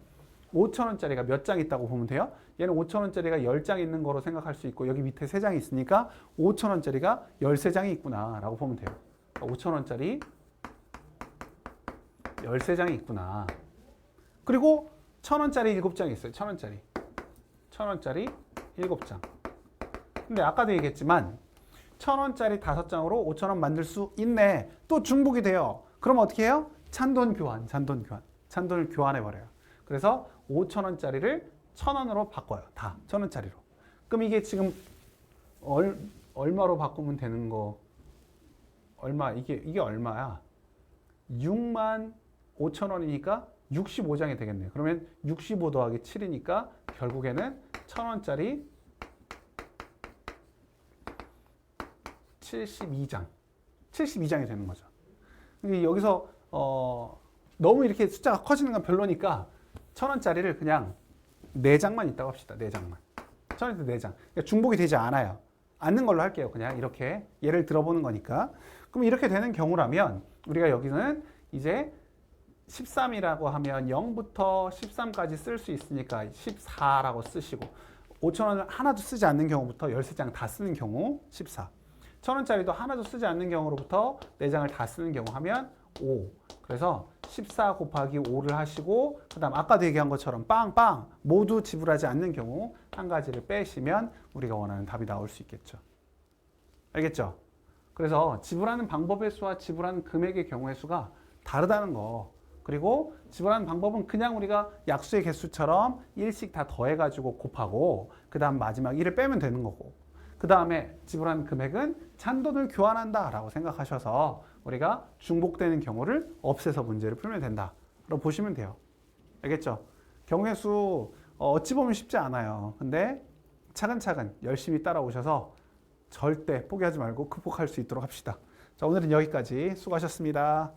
5,000원짜리가 몇 장 있다고 보면 돼요? 얘는 5,000원짜리가 10장 있는 거로 생각할 수 있고 여기 밑에 3장이 있으니까 5,000원짜리가 13장이 있구나 라고 보면 돼요. 5,000원짜리 13장이 있구나. 그리고 1,000원짜리 7장이 있어요. 1,000원짜리 7장. 근데 아까도 얘기했지만 1,000원짜리 5장으로 5,000원 만들 수 있네. 또 중복이 돼요. 그럼 어떻게 해요? 잔돈 교환. 잔돈을 교환해버려요. 그래서 5,000원짜리를 1,000원으로 바꿔요. 다 1,000원짜리로. 그럼 이게 지금 얼마로 바꾸면 되는 거? 이게 얼마야? 65,000원이니까 65장이 되겠네요. 그러면 65 더하기 7이니까 결국에는 1,000원짜리 72장이 되는 거죠. 여기서 너무 이렇게 숫자가 커지는 건 별로니까 1,000원짜리를 그냥 4장만 있다고 합시다. 4장만. 1,000원짜리 4장. 그러니까 중복이 되지 않는 걸로 할게요. 그냥 이렇게 예를 들어보는 거니까. 그럼 이렇게 되는 경우라면 우리가 여기는 이제 13이라고 하면 0부터 13까지 쓸 수 있으니까 14라고 쓰시고 5,000원을 하나도 쓰지 않는 경우부터 13장 다 쓰는 경우 14. 1,000원짜리도 하나도 쓰지 않는 경우로부터 4장을 다 쓰는 경우 하면 5. 그래서 14 곱하기 5를 하시고 그 다음 아까도 얘기한 것처럼 빵빵 모두 지불하지 않는 경우 한 가지를 빼시면 우리가 원하는 답이 나올 수 있겠죠. 알겠죠? 그래서 지불하는 방법의 수와 지불하는 금액의 경우의 수가 다르다는 거. 그리고 지불하는 방법은 그냥 우리가 약수의 개수처럼 1씩 다 더해가지고 곱하고 그 다음 마지막 1을 빼면 되는 거고 그 다음에 지불하는 금액은 잔돈을 교환한다 라고 생각하셔서 우리가 중복되는 경우를 없애서 문제를 풀면 된다 라고 보시면 돼요. 알겠죠? 경우의 수 어찌 보면 쉽지 않아요. 근데 차근차근 열심히 따라오셔서 절대 포기하지 말고 극복할 수 있도록 합시다. 자, 오늘은 여기까지 수고하셨습니다.